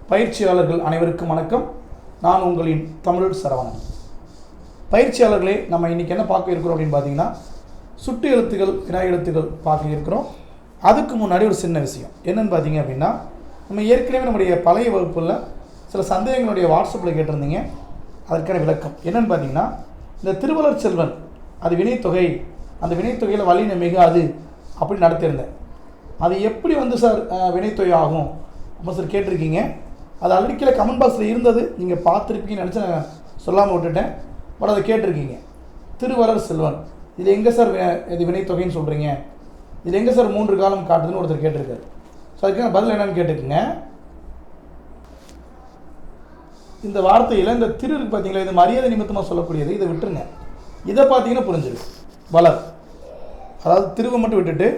பயிற்சியாளர்கள் அனைவருக்கும் வணக்கம். நான் உங்களின் தமிழ் சரவணன். பயிற்சியாளர்களே, நம்ம இன்றைக்கி என்ன பார்க்க இருக்கிறோம் அப்படின்னு பார்த்தீங்கன்னா, சுட்டு எழுத்துக்கள், வினாய் எழுத்துக்கள் பார்க்க இருக்கிறோம். அதுக்கு முன்னாடி ஒரு சின்ன விஷயம் என்னென்னு பார்த்தீங்க அப்படின்னா, நம்ம ஏற்கனவே நம்முடைய பழைய வகுப்பில் சில சந்தேகங்களுடைய வாட்ஸ்அப்பில் கேட்டிருந்தீங்க. அதற்கான விளக்கம் என்னென்னு பார்த்தீங்கன்னா, இந்த திருவள்ளுவர் செல்வன் அது வினைத்தொகை, அந்த வினைத்தொகையில் வல்லினம் மிகாது அப்படி நடத்தியிருந்தேன். அது எப்படி சார் வினைத்தொகை ஆகும் அப்படின்னு சார் கேட்டிருக்கீங்க. அது ஆல்ரெடி கீழே கமெண்ட் பாக்ஸில் இருந்தது, நீங்கள் பார்த்துருப்பீங்கன்னு நினச்சி நான் சொல்லாமல் விட்டுட்டேன். பட் அதை கேட்டிருக்கீங்க. திருவள்ளுவர் செல்வன் இது எங்கே சார் இது வினைத்தொகைன்னு சொல்கிறீங்க, இது எங்கே சார் 3 காலம் காட்டுதுன்னு ஒருத்தர் கேட்டிருக்காரு. ஸோ அதுக்கான பதில் என்னென்னு கேட்டுக்குங்க. இந்த வார்த்தையில் இந்த திரு இருக்கு பார்த்தீங்களா, இது மரியாதை நிமித்தமாக சொல்லக்கூடியது. இதை விட்டுருங்க. இதை பார்த்தீங்கன்னா புரிஞ்சிடும். வளர், அதாவது திருவை மட்டும் விட்டுட்டு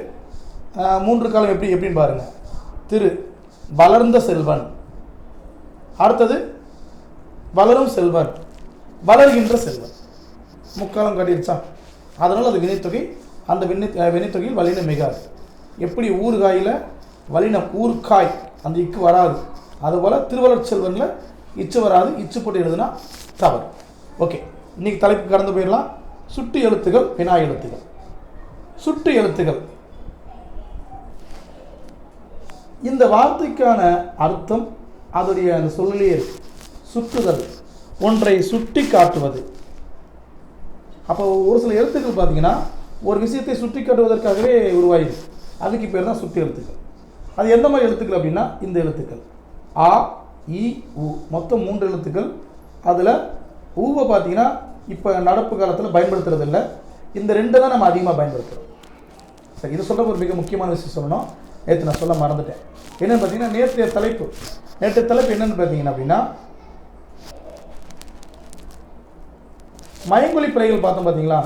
3 காலம் எப்படின்னு பாருங்கள். திரு வளர்ந்த செல்வன், அடுத்தது வளரும் செல்வன், வளர்கின்ற செல்வன், முக்காலம் காட்டிடுச்சா. அதனால் அது வினைத்தொகை. அந்த வினைத்தொகையில் வல்லினம் மிகாது. எப்படி ஊறுகாயில் வல்லினம் ஊர்காய் அந்த இக்கு வராது, அதுபோல் திருவள்ளுவர் செல்வனில் இச்சு வராது. இச்சு போட்டு எழுதுனா தவறு. ஓகே, இன்றைக்கி தலைப்பு கடந்து போயிடலாம். சுட்டு எழுத்துக்கள், வினாய் எழுத்துக்கள். சுட்டு எழுத்துக்கள், இந்த வார்த்தைக்கான அர்த்தம் அதோடைய அந்த சொல்லிலே சுட்டுதல், ஒன்றை சுட்டி காட்டுவது. அப்போ ஒரு சில எழுத்துக்கள் பார்த்தீங்கன்னா ஒரு விஷயத்தை சுட்டி காட்டுவதற்காகவே உருவாயிருக்கு. அதுக்கு பேர் தான் சுட்டு எழுத்துக்கள். அது எந்த மாதிரி எழுத்துக்கள் அப்படின்னா, இந்த எழுத்துக்கள் ஆ இ உ, மொத்தம் 3 எழுத்துக்கள். அதில் ஊவை பார்த்தீங்கன்னா இப்போ நடப்பு காலத்தில் பயன்படுத்துறது இல்லை. இந்த 2 தான் நம்ம அதிகமாக பயன்படுத்துகிறோம். சரி, இது சொல்ல ஒரு மிக முக்கியமான விஷயம் சொல்லணும். நேற்று நான் சொல்ல மறந்துட்டேன். என்னென்னு பார்த்தீங்கன்னா, நேற்றைய தலைப்பு என்னென்னு பார்த்தீங்கன்னா அப்படின்னா, மயங்கொலி பிழைகள் பார்த்தோம். பார்த்தீங்களா,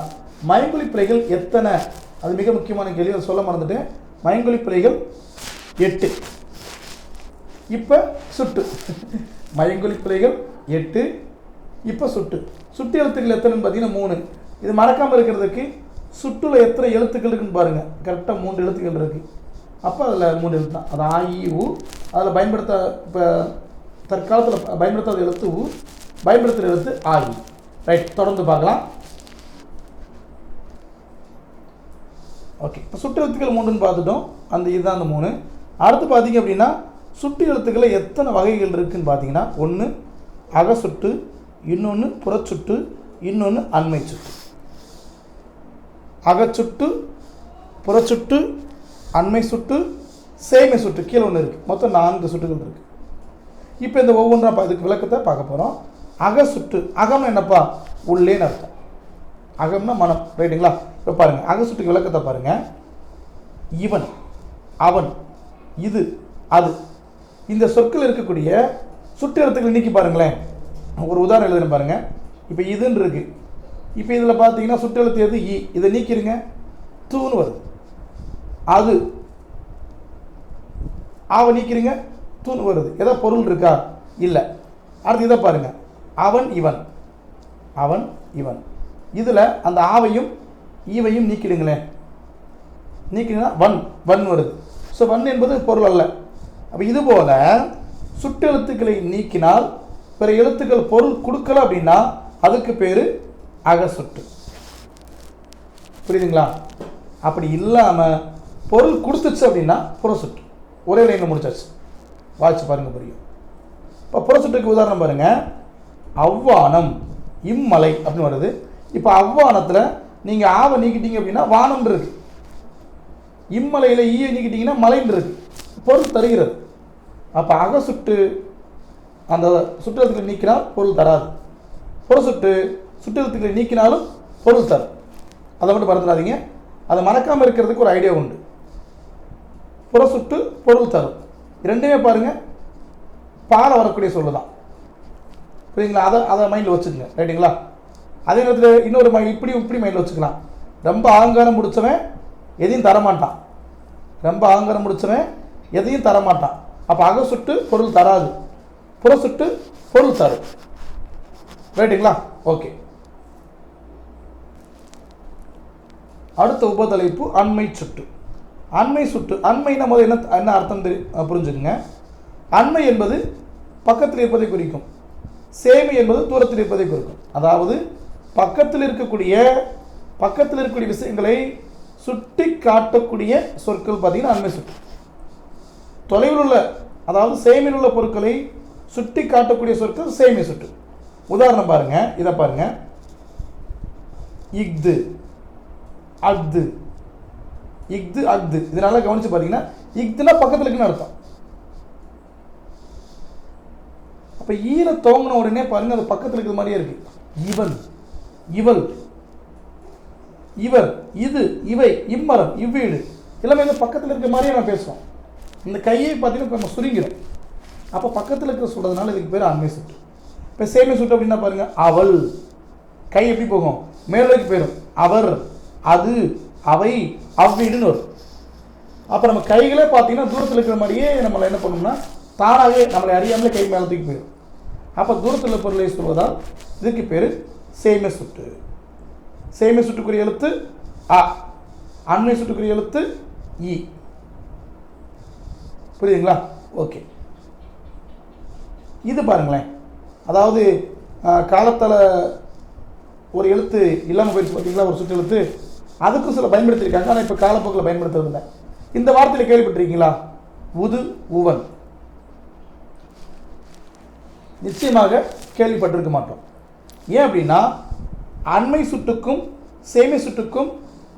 மயங்கொலி பிழைகள் எத்தனை, அது மிக முக்கியமான கேள்வி. அதை சொல்ல மறந்துட்டேன். மயங்கொலி பிழைகள் 8. இப்போ சுட்டு மயங்கொலி பிழைகள் 8, இப்போ சுட்டு. சுட்டு எழுத்துக்கள் எத்தனைன்னு பார்த்தீங்கன்னா 3. இது மறக்காமல் இருக்கிறதுக்கு சுட்டுல எத்தனை எழுத்துக்கள் இருக்குன்னு பாருங்கள். கரெக்டாக 3 எழுத்துக்கள் இருக்குது. அப்போ அதில் 3 எழுத்து தான். அது ஆ இ உ. அதில் இப்போ தற்காலத்தில் பயன்படுத்தாத எழுத்து உ, பயன்படுத்துகிற எழுத்து ஆ இ. ரைட், தொடர்ந்து பார்க்கலாம். ஓகே, இப்போ சுட்டு எழுத்துக்கள் 3ன்னு பார்த்துட்டோம். இதுதான் அந்த 3. அடுத்து பார்த்தீங்க அப்படின்னா, சுட்டு எழுத்துக்களில் எத்தனை வகைகள் இருக்குதுன்னு பார்த்தீங்கன்னா, 1 அகசுட்டு, இன்னொன்று புறச்சுட்டு, இன்னொன்று அண்மை சுட்டு. அகச்சுட்டு, புறச்சுட்டு, அண்மை சுட்டு, சேமை சுட்டு, கீழே ஒன்று இருக்குது. மொத்தம் 4 சுட்டுகள் இருக்குது. இப்போ இந்த ஒவ்வொன்றா இதுக்கு விளக்கத்தை பார்க்க போகிறோம். அகசுட்டு, அகம்னா என்னப்பா, உள்ளேன்னு அர்த்தம். அகம்னா மனம், ரைட்டுங்களா. இப்போ பாருங்கள், அகசுட்டுக்கு விளக்கத்தை பாருங்கள். இவன், அவன், இது, அது, இந்த சொற்கள் இருக்கக்கூடிய சுட்டு எழுத்துக்கள் நீக்கி பாருங்களேன். ஒரு உதாரணம் எழுதுன்னு பாருங்கள். இப்போ இதுன்னு இருக்குது. இப்போ இதில் பார்த்தீங்கன்னா சுட்டு எழுத்து எது, இ. இதை நீக்கிடுங்க, தூன்னு வருது. அது, ஆவை நீக்கிறீங்க, தூண் வருது. ஏதோ பொருள் இருக்கா, இல்லை. அடுத்து இதை பாருங்கள். அவன் இவன், அவன் இவன். இதில் அந்த ஆவையும் ஈவையும் நீக்கிடுங்களேன். நீக்கினா வன், வன் வருது. ஸோ வன் என்பது பொருள் அல்ல. அப்போ இதுபோல் சுட்டு எழுத்துக்களை நீக்கினால் பிற எழுத்துக்கள் பொருள் கொடுக்கல அப்படின்னா அதுக்கு பேர் அகசுட்டு. புரியுதுங்களா. அப்படி இல்லாமல் பொருள் கொடுத்துச்சு அப்படின்னா புறசுட்டு. ஒரே லைனில் முடிச்சாச்சு. வாட்சி பாருங்கள், புரியும். இப்போ புறசுட்டுக்கு உதாரணம் பாருங்கள். அவ்வானம், இம்மலை அப்படின்னு வருது. இப்போ அவ்வானத்தில் நீங்கள் ஆவை நீக்கிட்டீங்க அப்படின்னா வானம் இருக்கு. இம்மலையில் ஈயை நீக்கிட்டீங்கன்னா மலைன்னு இருக்கு. பொருள் தருகிறது. அப்போ அகசுட்டு அந்த சுற்றெழுத்துக்களை நீக்கினால் பொருள் தராது. புறசுட்டு சுற்றெழுத்துக்களை நீக்கினாலும் பொருள் தரும். அதை மட்டும் மறந்துடாதீங்க. அதை மறக்காமல் இருக்கிறதுக்கு ஒரு ஐடியா உண்டு. புறசுட்டு பொருள் தரும், ரெண்டுமே பாருங்கள் பால வரக்கூடிய சொல்லு தான். புரியுங்களா. அதை மைண்டில் வச்சுக்கோங்க, ரைட்டுங்களா. அதே நேரத்தில் இன்னொரு இப்படி மைண்டில் வச்சுக்கலாம். ரொம்ப அகங்காரம் முடித்தவன் எதையும் தரமாட்டான். ரொம்ப அகங்காரம் முடித்தவன் எதையும் தரமாட்டான். அப்போ அகசுட்டு பொருள் தராது, புறசுட்டு பொருள் தரும். ரைட்டுங்களா. ஓகே, அடுத்த உபதலைப்பு அண்மை சுட்டு. அண்மை சுட்டு, அண்மைனா முதல் என்ன அர்த்தம் புரிஞ்சுக்குங்க. அண்மை என்பது பக்கத்தில் இருப்பதை குறிக்கும். சேமி என்பது தூரத்தில் இருப்பதை குறிக்கும். அதாவது பக்கத்தில் இருக்கக்கூடிய விஷயங்களை சுட்டி காட்டக்கூடிய சொற்கள் பார்த்தீங்கன்னா அண்மை சுட்டு. தொலைவில் உள்ள, அதாவது சேமியில் உள்ள பொருட்களை சுட்டி காட்டக்கூடிய சொற்கள் சேமி சுட்டு. உதாரணம் பாருங்க, இதை பாருங்க. இஃது, அஃது, இஃது, அஃது. இதனால கவனிச்சு பார்த்தீங்கன்னா இஃதுனா பக்கத்தில் இருக்குன்னு அர்த்தம். அப்போ ஈர துவங்கின உடனே பாருங்க அது பக்கத்தில் இருக்கிற மாதிரியே இருக்கு. இவன், இவள், இவர், இது, இவை, இம்மரம், இவ்வீடு எல்லாமே இந்த பக்கத்தில் இருக்கிற மாதிரியே நான் பேசுவோம். இந்த கையை பார்த்தீங்கன்னா நம்ம சுருங்கிறோம். அப்போ பக்கத்தில் இருக்கிற சொல்றதுனால இதுக்கு பேர் அண்மை சுட்டு. இப்போ சேமி சுட்டு அப்படின்னா பாருங்க, அவள், கை எப்படி போகும், மேலோக்கி போயிடும். அவர், அது, அவை, அவ்வீடுன்னு வரும். அப்போ நம்ம கைகளே பார்த்தீங்கன்னா தூரத்தில் இருக்கிற மாதிரியே நம்மளை என்ன பண்ணோம்னா தானாகவே நம்மளை அறியாமலே கை மேலே தூக்கி போயிடும். அப்போ தூரத்தில் பொருளை சொல்வதால் இதுக்கு பேர் சேமி சுட்டு. சேமி சுட்டுக்குரிய எழுத்து அ, அண்மை சுட்டுக்குரிய எழுத்து இ. புரியுதுங்களா? ஓகே. இது பாருங்களேன், அதாவது காலத்தில் ஒரு எழுத்து இல்லாமல் போயிடுச்சு பார்த்தீங்களா, ஒரு சுட்டு எழுத்து. அதுக்கும் சில பயன்படுத்தியிருக்காங்க, ஆனால் இப்போ காலப்போக்கில் பயன்படுத்துறதில்லை. இந்த வார்த்தையில் கேள்விப்பட்டிருக்கீங்களா? உது, உவன். நிச்சயமாக கேள்விப்பட்டிருக்க மாட்டோம். ஏன் அப்படின்னா அண்மை சுட்டுக்கும் சேமி சுட்டுக்கும்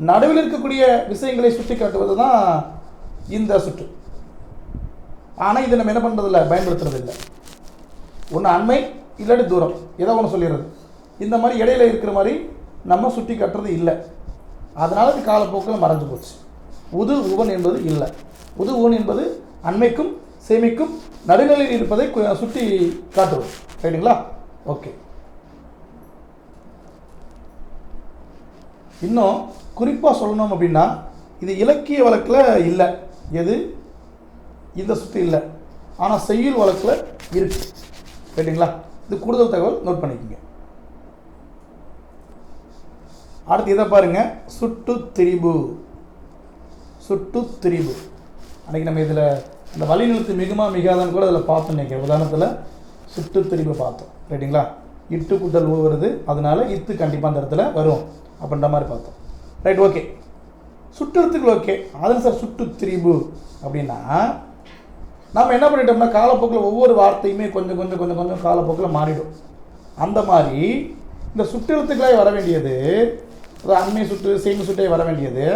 நடுவில் இருக்கக்கூடிய விஷயங்களை சுட்டி காட்டுவது தான் இந்த சுட்டு. ஆனால் இதை நம்ம என்ன பண்ணுறதில்ல, பயன்படுத்துறது இல்லை. ஒன்று அண்மை இல்லாட்டி தூரம், ஏதோ ஒன்று சொல்லிடுறது. இந்த மாதிரி இடையில இருக்கிற மாதிரி நம்ம சுட்டி காட்டுறது இல்லை. அதனால இது காலப்போக்கில் மறைஞ்சு போச்சு. உது, உவன் என்பது இல்லை. உது, உவன் என்பது அண்மைக்கும் சேமிக்கும் நடுநிலையில் இருப்பதை சுட்டி காட்டுவது. ரைட்டுங்களா? ஓகே. இன்னும் குறிப்பாக சொல்லணும் அப்படின்னா இது இலக்கிய வழக்கில் இல்லை. எது? இந்த சுட்டு இல்லை, ஆனால் செய்யுள் வழக்கில் இருக்கு. ரைட்டுங்களா? இது கூடுதல் தகவல் நோட் பண்ணிக்கோங்க. அடுத்து இதை பாருங்க, சுட்டு திரிபு. சுட்டு திரிபு அன்றைக்கி நம்ம இதில் இந்த வழி நிறுத்து மிகுமா மிகாதான்னு கூட அதில் பார்த்தோம். நினைக்கிறேன் உதாரணத்தில் சுட்டு திரிபு பார்த்தோம். ரைட்டுங்களா? இட்டு கூட்டல் ஊ வருது, அதனால இத்து கண்டிப்பாக அந்த இடத்துல வரும் அப்படின்ற மாதிரி பார்த்தோம். Right, okay. சுட்டெழுத்துக்கள் ஓகே. அதில் சார் சுட்டு திரிபு அப்படின்னா நம்ம என்ன பண்ணிட்டோம்னா காலப்போக்கில் ஒவ்வொரு வார்த்தையுமே கொஞ்சம் கொஞ்சம் கொஞ்சம் கொஞ்சம் காலப்போக்கில் மாறிடும். அந்த மாதிரி இந்த சுட்டெழுத்துக்களாக வர வேண்டியது, அதாவது அண்மை சுட்டு சேமி சுட்டே வர வேண்டியது,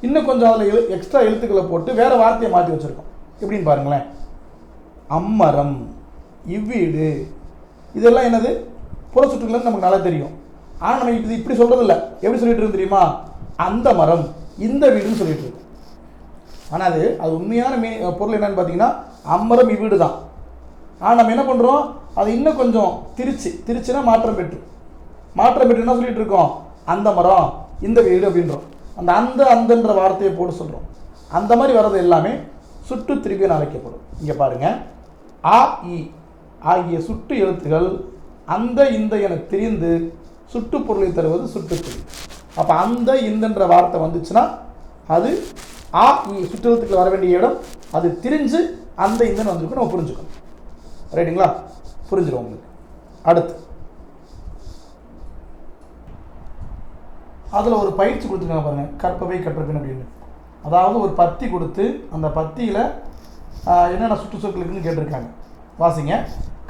இன்னும் கொஞ்சம் அதில் எக்ஸ்ட்ரா எழுத்துக்களை போட்டு வேறு வார்த்தையை மாற்றி வச்சுருக்கோம். எப்படின்னு பாருங்களேன். அம்மரம், இவ்வீடு, இதெல்லாம் என்னது புற சுற்றுகள் நமக்கு நல்லா தெரியும். ஆனால் நம்ம இது இப்படி சொல்கிறதில்ல. எப்படி சொல்லிட்டு இருக்கோம் தெரியுமா? அந்த மரம், இந்த வீடுன்னு சொல்லிட்டு இருக்கோம். ஆனால் அது உண்மையான பொருள் என்னன்னு பார்த்தீங்கன்னா அம்மரம் இவ்வீடு தான். ஆனால் நம்ம என்ன பண்ணுறோம், அது இன்னும் கொஞ்சம் திருச்சினா மாற்றம் பெற்று என்ன சொல்லிட்டு இருக்கோம், அந்த மரம் இந்த வீடு அப்படின்றோம். அந்தன்ற வார்த்தையை போட்டு சொல்கிறோம். அந்த மாதிரி வர்றது எல்லாமே சுட்டு திரிபுன்னு அழைக்கப்படும். இங்கே பாருங்கள், ஆ இ ஆகிய சுட்டு எழுத்துகள் அந்த இந்த என திரிந்து சுட்டு பொருளை தருவது சுட்டு திரிபு. அப்போ அந்த இந்தன்ற வார்த்தை வந்துச்சுன்னா அது ஆ இ சுட்டு எழுத்துக்கள் வர வேண்டிய இடம் அது திரிஞ்சு அந்த இந்தன்னு வந்துருக்கும். நம்ம புரிஞ்சுக்கணும். ரைட்டுங்களா? புரிஞ்சிடும் உங்களுக்கு. அடுத்து அதில் ஒரு பயிற்சி கொடுத்துருக்காங்க பாருங்கள், கற்பவை கற்றபின் அப்படின்னு. அதாவது ஒரு பத்தி கொடுத்து அந்த பத்தியில் என்னென்ன சுற்றுச்சொற்கள் இருக்குன்னு கேட்டிருக்காங்க. வாசிங்க.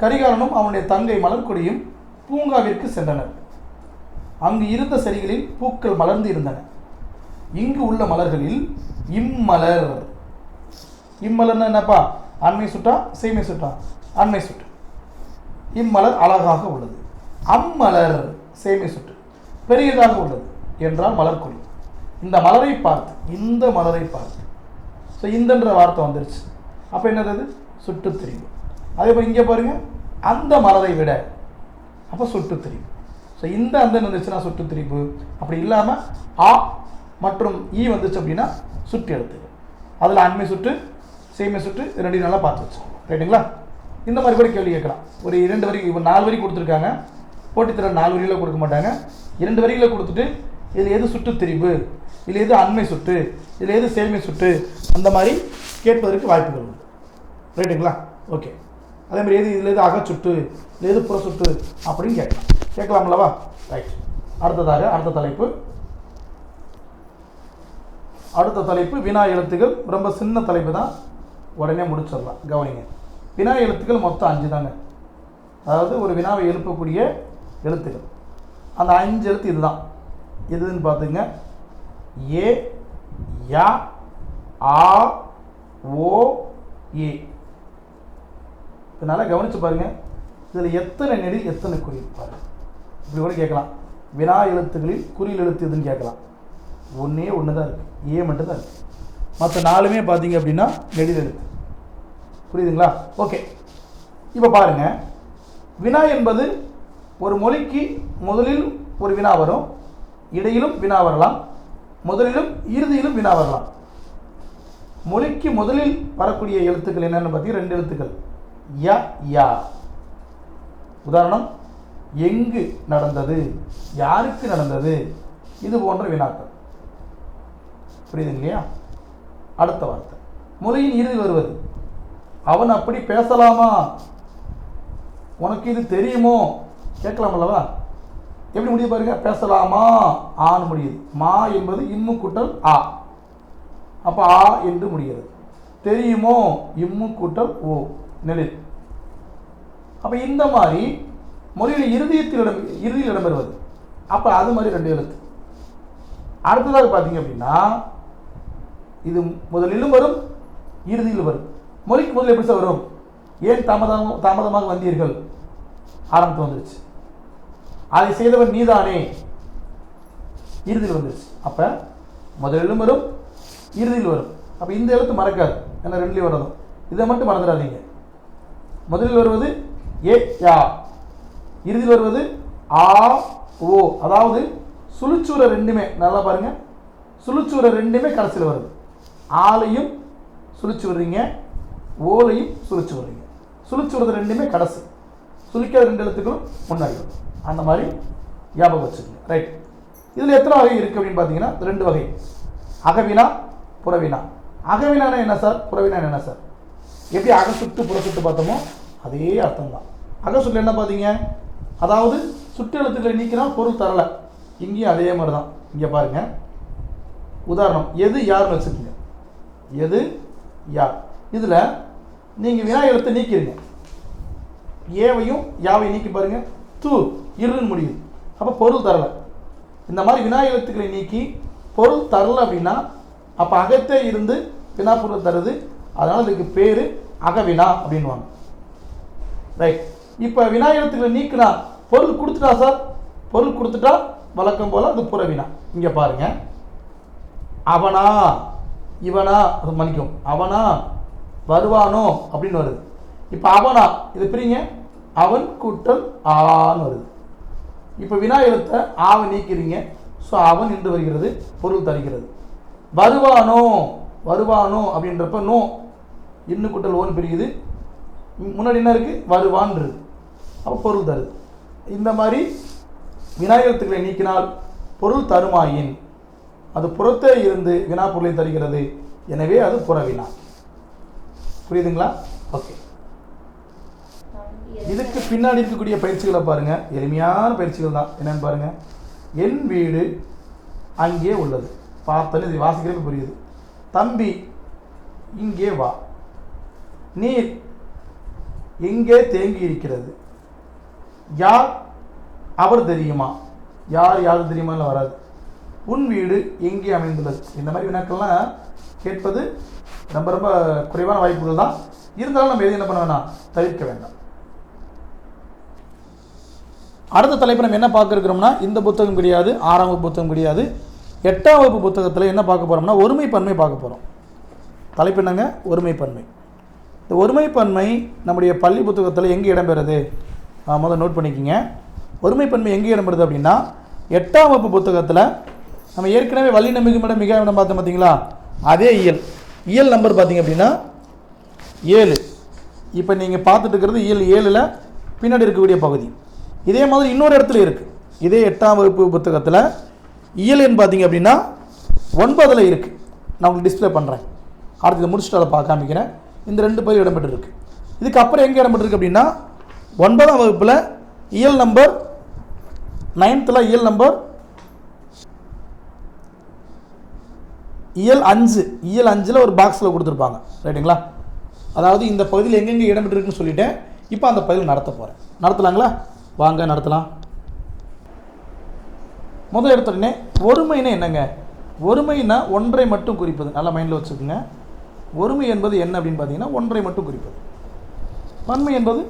கரிகாலனும் அவனுடைய தங்கை மலர்கொடியும் பூங்காவிற்கு சென்றனர். அங்கு இருந்த செடிகளில் பூக்கள் மலர்ந்து இருந்தன. இங்கு உள்ள மலர்களில் இம்மலர், இம்மலர்னா என்னப்பா? அண்மை சுட்டா சேமி சுட்டா? அண்மை சுட்டு. இம்மலர் அழகாக உள்ளது. அம்மலர் சேமி சுட்டு. பெரியதாக உள்ளது என்றால் மலர்கொடி. இந்த மலரை பார்த்து ஸோ இந்தன்ற வார்த்தை வந்துருச்சு. அப்போ என்னது? சுட்டு திரிபு. அதே போல் இங்கே பாருங்கள், அந்த மலரை விட, அப்போ சுட்டு திரிபு. ஸோ இந்த அந்த வந்துச்சுன்னா சுட்டு திரிபு. அப்படி இல்லாமல் ஆ மற்றும் ஈ வந்துச்சு அப்படின்னா சுட்டு எழுத்துக்கள். அதில் அண்மை சுட்டு சேமை சுட்டு ரெண்டு நல்லா பார்த்து வச்சு. ரைட்டுங்களா? இந்த மாதிரி கூட கேள்வி கேட்கலாம். ஒரு 2 வரி, இப்போ 4 வரி கொடுத்துருக்காங்க. போட்டித்திறன் 4 வரியில் கொடுக்க மாட்டாங்க. 2 வரிகளை கொடுத்துட்டு இதில் எது சுட்டு திரிபு, இதில் எது அண்மை சுட்டு, இதில் எது சேமை சுட்டு, அந்த மாதிரி கேட்பதற்கு வாய்ப்புகள் உண்டு. ரைட்டுங்களா? ஓகே. அதே மாதிரி இதில் எது அகச்சுட்டு, இல்லை எது புறச்சுட்டு அப்படின்னு கேட்கலாம்லவா? ரைட். அடுத்த தலைப்பு வினா எழுத்துக்கள். ரொம்ப சின்ன தலைப்பு தான், உடனே முடிச்சிடலாம். கவனிங்க, வினா எழுத்துக்கள் மொத்தம் 5 தாங்க. அதாவது ஒரு வினாவை எழுப்பக்கூடிய எழுத்துக்கள் அந்த 5 எழுத்து இதுதான். எதுன்னு பார்த்துங்க, ஏ, யா, ஆ, ஓ, ஏ. இதனால் கவனித்து பாருங்கள், இதில் எத்தனை நெடில் எத்தனை குறில் பாருங்கள். இப்படி கூட கேட்கலாம், வினா எழுத்துக்களில் குறில் எழுத்து எதுன்னு கேட்கலாம். ஒன்றே ஒன்று தான் இருக்குது, ஏ மட்டும் தான் இருக்குது. மற்ற 4மே பார்த்தீங்க அப்படின்னா நெடில் எழுத்து. புரியுதுங்களா? ஓகே. இப்போ பாருங்கள், வினா என்பது ஒரு மொழிக்கு முதலில் ஒரு வினா வரும், இடையிலும் வினா வரலாம், முதலிலும் இறுதியிலும் வினா வரலாம். மொழிக்கு முதலில் வரக்கூடிய எழுத்துக்கள் என்னென்னு பார்த்தீங்கன்னா 2 எழுத்துக்கள், ய, யா. உதாரணம், எங்கு நடந்தது, யாருக்கு நடந்தது, இது போன்ற வினாக்கள். புரியுது இல்லையா? அடுத்த வார்த்தை, மொழியின் இறுதி வருவது, அவன் அப்படி பேசலாமா, உனக்கு இது தெரியுமோ கேட்கலாம் அல்லவா? எப்படி முடியுது பாருங்க, பேசலாமா ஆன்னு முடியுது. மா என்பது இம்மு கூட்டல் ஆ, அப்போ ஆ என்று முடிகிறது. தெரியுமோ இம்மு கூட்டல் ஓ, நெடில். அப்போ இந்த மாதிரி மொழியில் இறுதியில் இடம்பெறுவது, அப்போ அது மாதிரி 2 எழுத்து. அடுத்ததாக பார்த்தீங்க அப்படின்னா இது முதலிலும் வரும், இறுதியில் வரும். மொழிக்கு முதலில் எப்படி சார் வரும்? ஏன் தாமதமாக வந்தீர்கள், ஆரம்பத்தில் வந்துருச்சு. அதை செய்தவன் நீதானே, இறுதியில் வந்துருச்சு. அப்போ முதலிலும் வரும், இறுதியில் வரும். அப்போ இந்த எழுத்து மறக்காது, ஏன்னா 2லேயும் வரதும். இதை மட்டும் மறந்துடாதீங்க. முதலில் வருவது ஏ, யா, இறுதியில் வருவது ஆ, ஓ. அதாவது சுழிச்சூரை 2மே நல்லா பாருங்க, சுழிச்சூரை 2மே கடைசியில் வருது. ஆலையும் சுழிச்சு விடுறீங்க, ஓலையும் சுழிச்சு விடுறீங்க. சுழிச்சு விடுறது 2மே கடைசி, சுழிக்காத 2 எழுத்துக்களும் முன்னாடி வரும். அந்த மாதிரி ஞாபகம் வச்சுக்கோங்க. ரைட். இதில் எத்தனை வகை இருக்குது அப்படின்னு பார்த்தீங்கன்னா 2 வகை, அகவினா, புறவினா. அகவினானா என்ன சார், புறவினா என்ன சார்? எப்படி அகசுட்டு புறசுட்டு பார்த்தோமோ அதே அர்த்தம் தான். அகசுட்டில் என்ன பார்த்தீங்க, அதாவது சுட்டு எழுத்துக்களை நீக்கினா பொருள் தரலை. இங்கேயும் அதே மாதிரி தான். இங்கே பாருங்க, உதாரணம், எது யாருன்னு வச்சுக்கோங்க. எது யார், இதில் நீங்கள் வினா எழுத்தை நீக்கிறீங்க, ஏவையும் யாவையும் நீக்கி பாருங்க, தூ இருன்னு முடியுது. அப்போ பொருள் தரலை. இந்த மாதிரி வினா எழுத்துக்களை நீக்கி பொருள் தரலை அப்படின்னா அப்போ அகத்தே இருந்து வினா பொருள் தருது. அதனால் இதுக்கு பேர் அகவினா அப்படின்வாங்க. ரைட். இப்போ வினா எழுத்துக்களை நீக்கினா பொருள் கொடுத்துட்டா சார், பொருள் கொடுத்துட்டா வழக்கம் போல் அது புறவினா. இங்கே பாருங்க, அவனா, இவனா, அது மன்னிக்கும், அவனா, வருவானோ அப்படின்னு வருது. இப்போ அவனா இது பிரிங்க, அவன் கூட்டல் ஆன்னு வருது. இப்போ வினா எழுத்தை ஆவை நீக்கிறீங்க, ஸோ அவன் என்று வருகிறது, பொருள் தருகிறது. வருவானோ, வருவானோ அப்படின்றப்ப நோ, இன்னும் கூட்டல் ஓன்னு பிரிக்குது, முன்னாடி என்ன இருக்குது, வருவான்றது, அப்போ பொருள் தருது. இந்த மாதிரி வினா எழுத்துக்களை நீக்கினால் பொருள் தருமாயின் அது புறத்தே இருந்து வினா பொருளை தருகிறது. எனவே அது புறவினா. புரியுதுங்களா? ஓகே. இதுக்கு பின்னாடி இருக்கக்கூடிய பயிற்சிகளை பாருங்க, எளிமையான பயிற்சிகள் தான். என்னன்னு பாருங்க, என் வீடு அங்கே உள்ளது. பார்த்தோன்னு இது வாசிக்கிறதுக்கு புரியுது. தம்பி இங்கே வா, நீர் எங்கே தேங்கி இருக்கிறது, யார் அவர் தெரியுமா, யார் தெரியுமா வராது. உன் வீடு எங்கே அமைந்துள்ளது. இந்த மாதிரி வினாக்கள்லாம் கேட்பது ரொம்ப ரொம்ப குறைவான வாய்ப்புகள் தான். இருந்தாலும் நம்ம எது என்ன பண்ண வேணாம், தவிர்க்க வேண்டாம். அடுத்த தலைப்பு நம்ம என்ன பார்க்க இருக்கிறோம்னா, இந்த புத்தகம் கிடையாது, 6ஆம் வகுப்பு புத்தகம் கிடையாது, 8ஆம் வகுப்பு புத்தகத்தில் என்ன பார்க்க போகிறோம்னா ஒருமைப்பன்மை பார்க்க போகிறோம். தலைப்பு என்னங்க, ஒருமைப்பன்மை. இந்த ஒருமைப்பன்மை நம்முடைய பள்ளி புத்தகத்தில் எங்கே இடம்பெறுது, முதல்ல நோட் பண்ணிக்கிங்க. ஒருமைப்பன்மை எங்கே இடம்பெறுது அப்படின்னா 8ஆம் வகுப்பு புத்தகத்தில் நம்ம ஏற்கனவே வல்லின மிகுமிடம் மிக இடம் பார்த்தோம் பார்த்தீங்களா, அதே இயல் நம்பர் பார்த்தீங்க அப்படின்னா 7. இப்போ நீங்கள் பார்த்துட்டு இருக்கிறது இயல் 7ல் பின்னாடி இருக்கக்கூடிய பகுதி. இதே மாதிரி இன்னொரு இடத்துல இருக்குது. இதே 8ஆம் வகுப்பு புத்தகத்தில் இயல் எண் பார்த்தீங்க அப்படின்னா 9ல் இருக்குது. நான் உங்களுக்கு டிஸ்பிளே பண்ணுறேன். அடுத்தது முடிச்சுட்டு அதை காமிக்கிறேன். இந்த 2 பகுதி இடம்பெற்று இருக்குது. இதுக்கப்புறம் எங்கே இடம்பெற்றிருக்கு அப்படின்னா 9ஆம் வகுப்பில் இயல் நம்பர் 9th இயல் நம்பர் இயல் 5 ஒரு பாக்ஸில் கொடுத்துருப்பாங்க. ரைட்டுங்களா? அதாவது இந்த பகுதியில் எங்கெங்கே இடம்பெற்றிருக்குன்னு சொல்லிட்டேன். இப்போ அந்த பகுதியில் நடத்த போகிறேன். நடத்தலாங்களா? வாங்க நடத்தலாம். முதல் எடுத்தோடனே ஒருமைன்னா என்னங்க? ஒருமைனா ஒன்றை மட்டும் குறிப்பது. நல்லா மைண்டில் வச்சுக்கோங்க. ஒருமை என்பது என்ன அப்படின்னு பார்த்தீங்கன்னா ஒன்றை மட்டும் குறிப்பது. பன்மை என்பது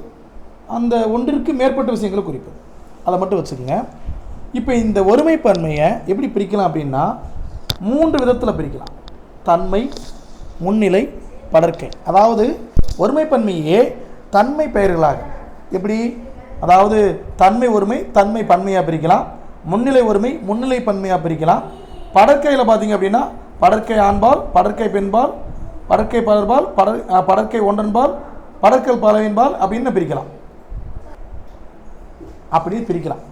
அந்த ஒன்றிற்கு மேற்பட்ட விஷயங்களை குறிப்பது. அதை மட்டும் வச்சுக்கோங்க. இப்போ இந்த ஒருமை பன்மையை எப்படி பிரிக்கலாம் அப்படின்னா 3 விதத்தில் பிரிக்கலாம். தன்மை, முன்னிலை, படர்க்கை. அதாவது ஒருமை பன்மையே தன்மை பெயர்களாக எப்படி, அதாவது தன்மை ஒருமை தன்மை பன்மையாக பிரிக்கலாம், முன்னிலை ஒருமை முன்னிலை பன்மையாக பிரிக்கலாம். படற்கையில் பார்த்தீங்க அப்படின்னா படற்கை ஆண்பால், படற்கை பெண்பால், படற்கை பலர்பால், படற்கை ஒன்றன்பால், படற்கல் பலவின்பால் அப்படின்னு பிரிக்கலாம். அப்படி பிரிக்கலாம்.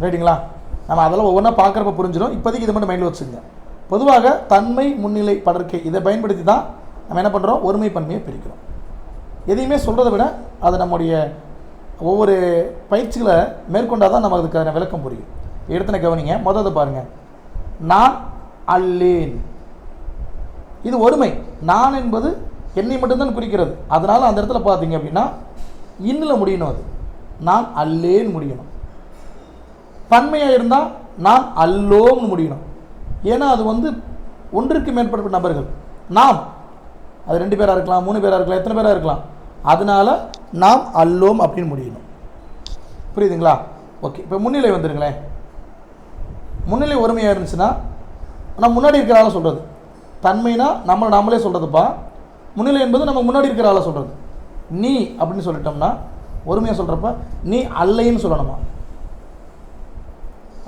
ரைட்டுங்களா? நம்ம அதெல்லாம் ஒவ்வொன்றா பார்க்குறப்ப புரிஞ்சிடும். இப்போதைக்கு இதை மட்டும் மைண்டில் வச்சுக்கோங்க. பொதுவாக தன்மை, முன்னிலை, படற்கை இதை பயன்படுத்தி தான் நம்ம என்ன பண்ணுறோம், ஒருமை பன்மையை பிரிக்கிறோம். எதையுமே சொல்கிறத விட அதை நம்முடைய ஒவ்வொரு பயிற்சிகளை மேற்கொண்டால் தான் நமக்கு அதுக்கான விளக்கம் புரியும். எடுத்துன கவனிங்க. முதல்ல பாருங்கள், நான் அல்லேன். இது ஒருமை. நான் என்பது என்னை மட்டும்தான் குறிக்கிறது. அதனால் அந்த இடத்துல பார்த்தீங்க அப்படின்னா இன்னில் முடியணும். அது நான் அல்லேன்னு முடியணும். பன்மையாக இருந்தால் நான் அல்லோம்னு முடியணும். ஏன்னா அது ஒன்றிற்கு மேற்பட்ட நபர்கள். நாம் அது 2 பேராக இருக்கலாம், 3 பேராக இருக்கலாம், எத்தனை பேராக இருக்கலாம். அதனால் நாம் அல்லோம் அப்படின்னு முடியணும். புரியுதுங்களா? ஓகே. இப்போ முன்னிலை வந்துருங்களேன். முன்னிலை ஒருமையாக இருந்துச்சுன்னா நம்ம முன்னாடி இருக்கிற ஆளை சொல்கிறது. தன்மைனா நாமளே சொல்கிறதுப்பா. முன்னிலை என்பது நம்ம முன்னாடி இருக்கிற ஆளை சொல்கிறது. நீ அப்படின்னு சொல்லிட்டோம்னா ஒருமையாக சொல்கிறப்ப நீ அல்லைன்னு சொல்லணுமா.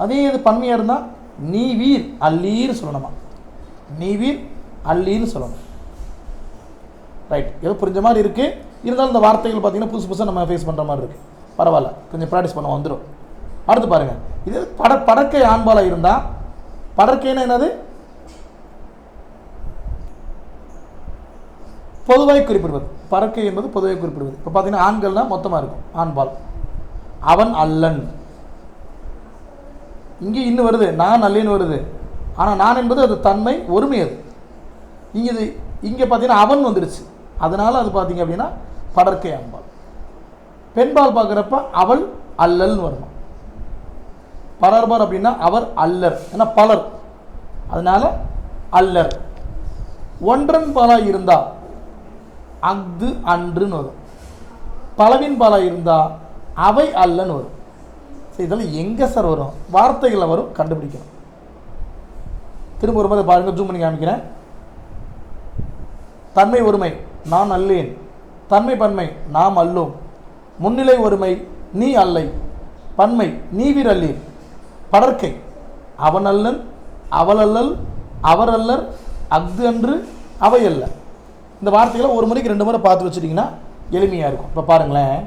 அதே இது பன்மையாக இருந்தால் நீ வீர் அல்லீன்னு சொல்லணுமா. நீ வீர் அல்லீன்னு சொல்லணும். ரைட். ஏதோ புரிஞ்ச மாதிரி இருக்குது. இருந்தாலும் இந்த வார்த்தைகள் பார்த்தீங்கன்னா புதுசு புதுசாக நம்ம ஃபேஸ் பண்ணுற மாதிரி இருக்குது. பரவாயில்ல, கொஞ்சம் ப்ராக்டிஸ் பண்ண வந்துடும். அடுத்து பாருங்கள், இது படற்கை ஆண்பாலாக இருந்தால் படற்கைன்னா என்னது, பொதுவாய் குறிப்பிடுவது. படற்கை என்பது பொதுவாய் குறிப்பிடுவது. இப்போ பார்த்தீங்கன்னா ஆண்கள்னால் மொத்தமாக இருக்கும். ஆண்பால். அவன் அல்லன். இங்கே இன்னும் வருது, நான் அல்லேன்னு வருது. ஆனால் நான் என்பது அது தன்மை ஒருமை. அது இங்கே பார்த்தீங்கன்னா அவன் வந்துடுச்சு. அதனால் அது பார்த்தீங்க அப்படின்னா படற்கை ஆண்பால். பெண்பால் பார்க்குறப்ப அவள் அல்லல்னு வரணும். பலர்பால் அப்படின்னா அவர் அல்லர். ஏன்னா பலர், அதனால் அல்லர். ஒன்றன் பாலாக இருந்தால் அஃது அன்றுன்னு வரும். பலவின் பாலாக இருந்தால் அவை அல்லன்னு வரும். இதெல்லாம் எங்கே சார் வரும்? வார்த்தைகளில் வரும், கண்டுபிடிக்கணும். திரும்ப ஒரு மாதிரி பாருங்கள், ஜூம் பண்ணி காமிக்கிறேன். தன்மை ஒருமை நான் அல்லேன், தன்மை பன்மை நாம் அல்லோம், முன்னிலை ஒருமை நீ அல்லை, பன்மை நீவிர் அல்லீர், படற்கை அவன் அல்லன், அவள் அல்லல், அவர் அல்லர், அஃது அன்று, அவை அல்ல. இந்த வார்த்தைகளை ஒரு முறைக்கு 2 முறை பார்த்து வச்சுட்டிங்கன்னா எளிமையாக இருக்கும். இப்போ பாருங்களேன்,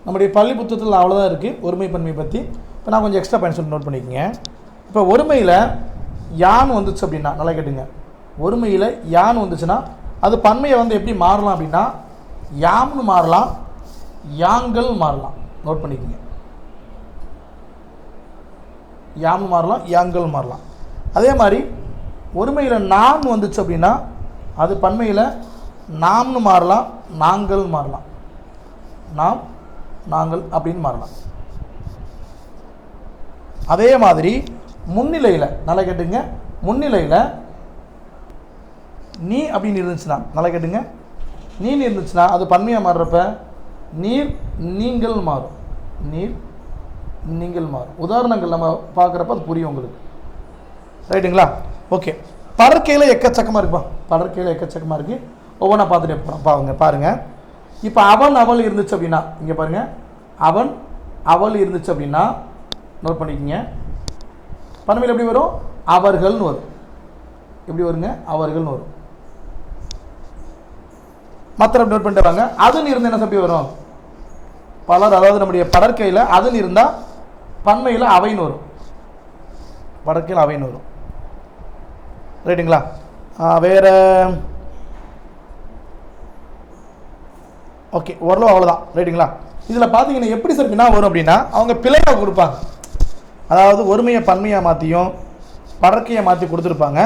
நம்முடைய பள்ளி புத்தகத்தில் அவ்வளோதான் இருக்குது ஒருமை பன்மை பற்றி. இப்போ நான் கொஞ்சம் எக்ஸ்ட்ரா பாயிண்ட் சொல்லி நோட் பண்ணிக்கோங்க. இப்போ ஒருமையில் யான் வந்துச்சு அப்படின்னா, நல்லா கேட்டுங்க, ஒருமையில் யான் வந்துச்சுன்னா அது பன்மையை எப்படி மாறலாம் அப்படின்னா யாம்னு மாறலாம், யாங்கள் மாறலாம். நோட் பண்ணிக்கோங்க. யாம்னு மாறலாம், யாங்கள் மாறலாம். அதே மாதிரி ஒருமையில் நான் வந்துச்சு அப்படின்னா அது பன்மையில் நாம்னு மாறலாம், நாங்கள் மாறலாம். நாம் நாங்கள் அப்படின்னு மாறலாம். அதே மாதிரி முன்னிலையில், நல்லா கேட்டுங்க, முன்னிலையில் நீ அப்படின்னு இருந்துச்சுன்னா, நல்லா கேட்டுங்க, நீன்னு இருந்துச்சுன்னா அது பன்மையாக மாறுறப்ப நீர் நீங்கள் மாறும். நீர் நீங்கள் மாறும். உதாரணங்கள் நம்ம பார்க்குறப்ப அது புரியும் உங்களுக்கு. ரைட்டுங்களா? ஓகே. படற்கையில் எக்கச்சக்கமாக இருக்குப்பா. படற்கையில் எக்கச்சக்கமாக இருக்குது. ஒவ்வொன்றா பார்த்துட்டே போகிறோம். பாருங்கள். இப்போ அவன் அவள் இருந்துச்சு அப்படின்னா, இங்கே பாருங்கள், அவன் அவள் இருந்துச்சு அப்படின்னா நோட் பண்ணிக்கோங்க. பன்மையில் எப்படி வரும்? அவர்கள்னு வரும். எப்படி வருங்க? அவர்கள்னு வரும். மற்ற நோட் பண்ணிட்டு வாங்க. அதுன்னு இருந்து என்ன எப்படி வரும்? பலர். அதாவது நம்முடைய படற்கையில் அதுன்னு இருந்தால் பன்மையில் அவைன்னு வரும். படற்கையில் அவைன்னு வரும். ரைட்டுங்களா? வேறு ஓகே, ஓரளவு அவ்வளோதான். ரைட்டுங்களா? இதில் பார்த்தீங்கன்னா எப்படி சார் வினா வரும் அப்படின்னா, அவங்க பிழையாக கொடுப்பாங்க. அதாவது ஒருமையை பன்மையாக மாற்றியும் பறக்கையை மாற்றி கொடுத்துருப்பாங்க.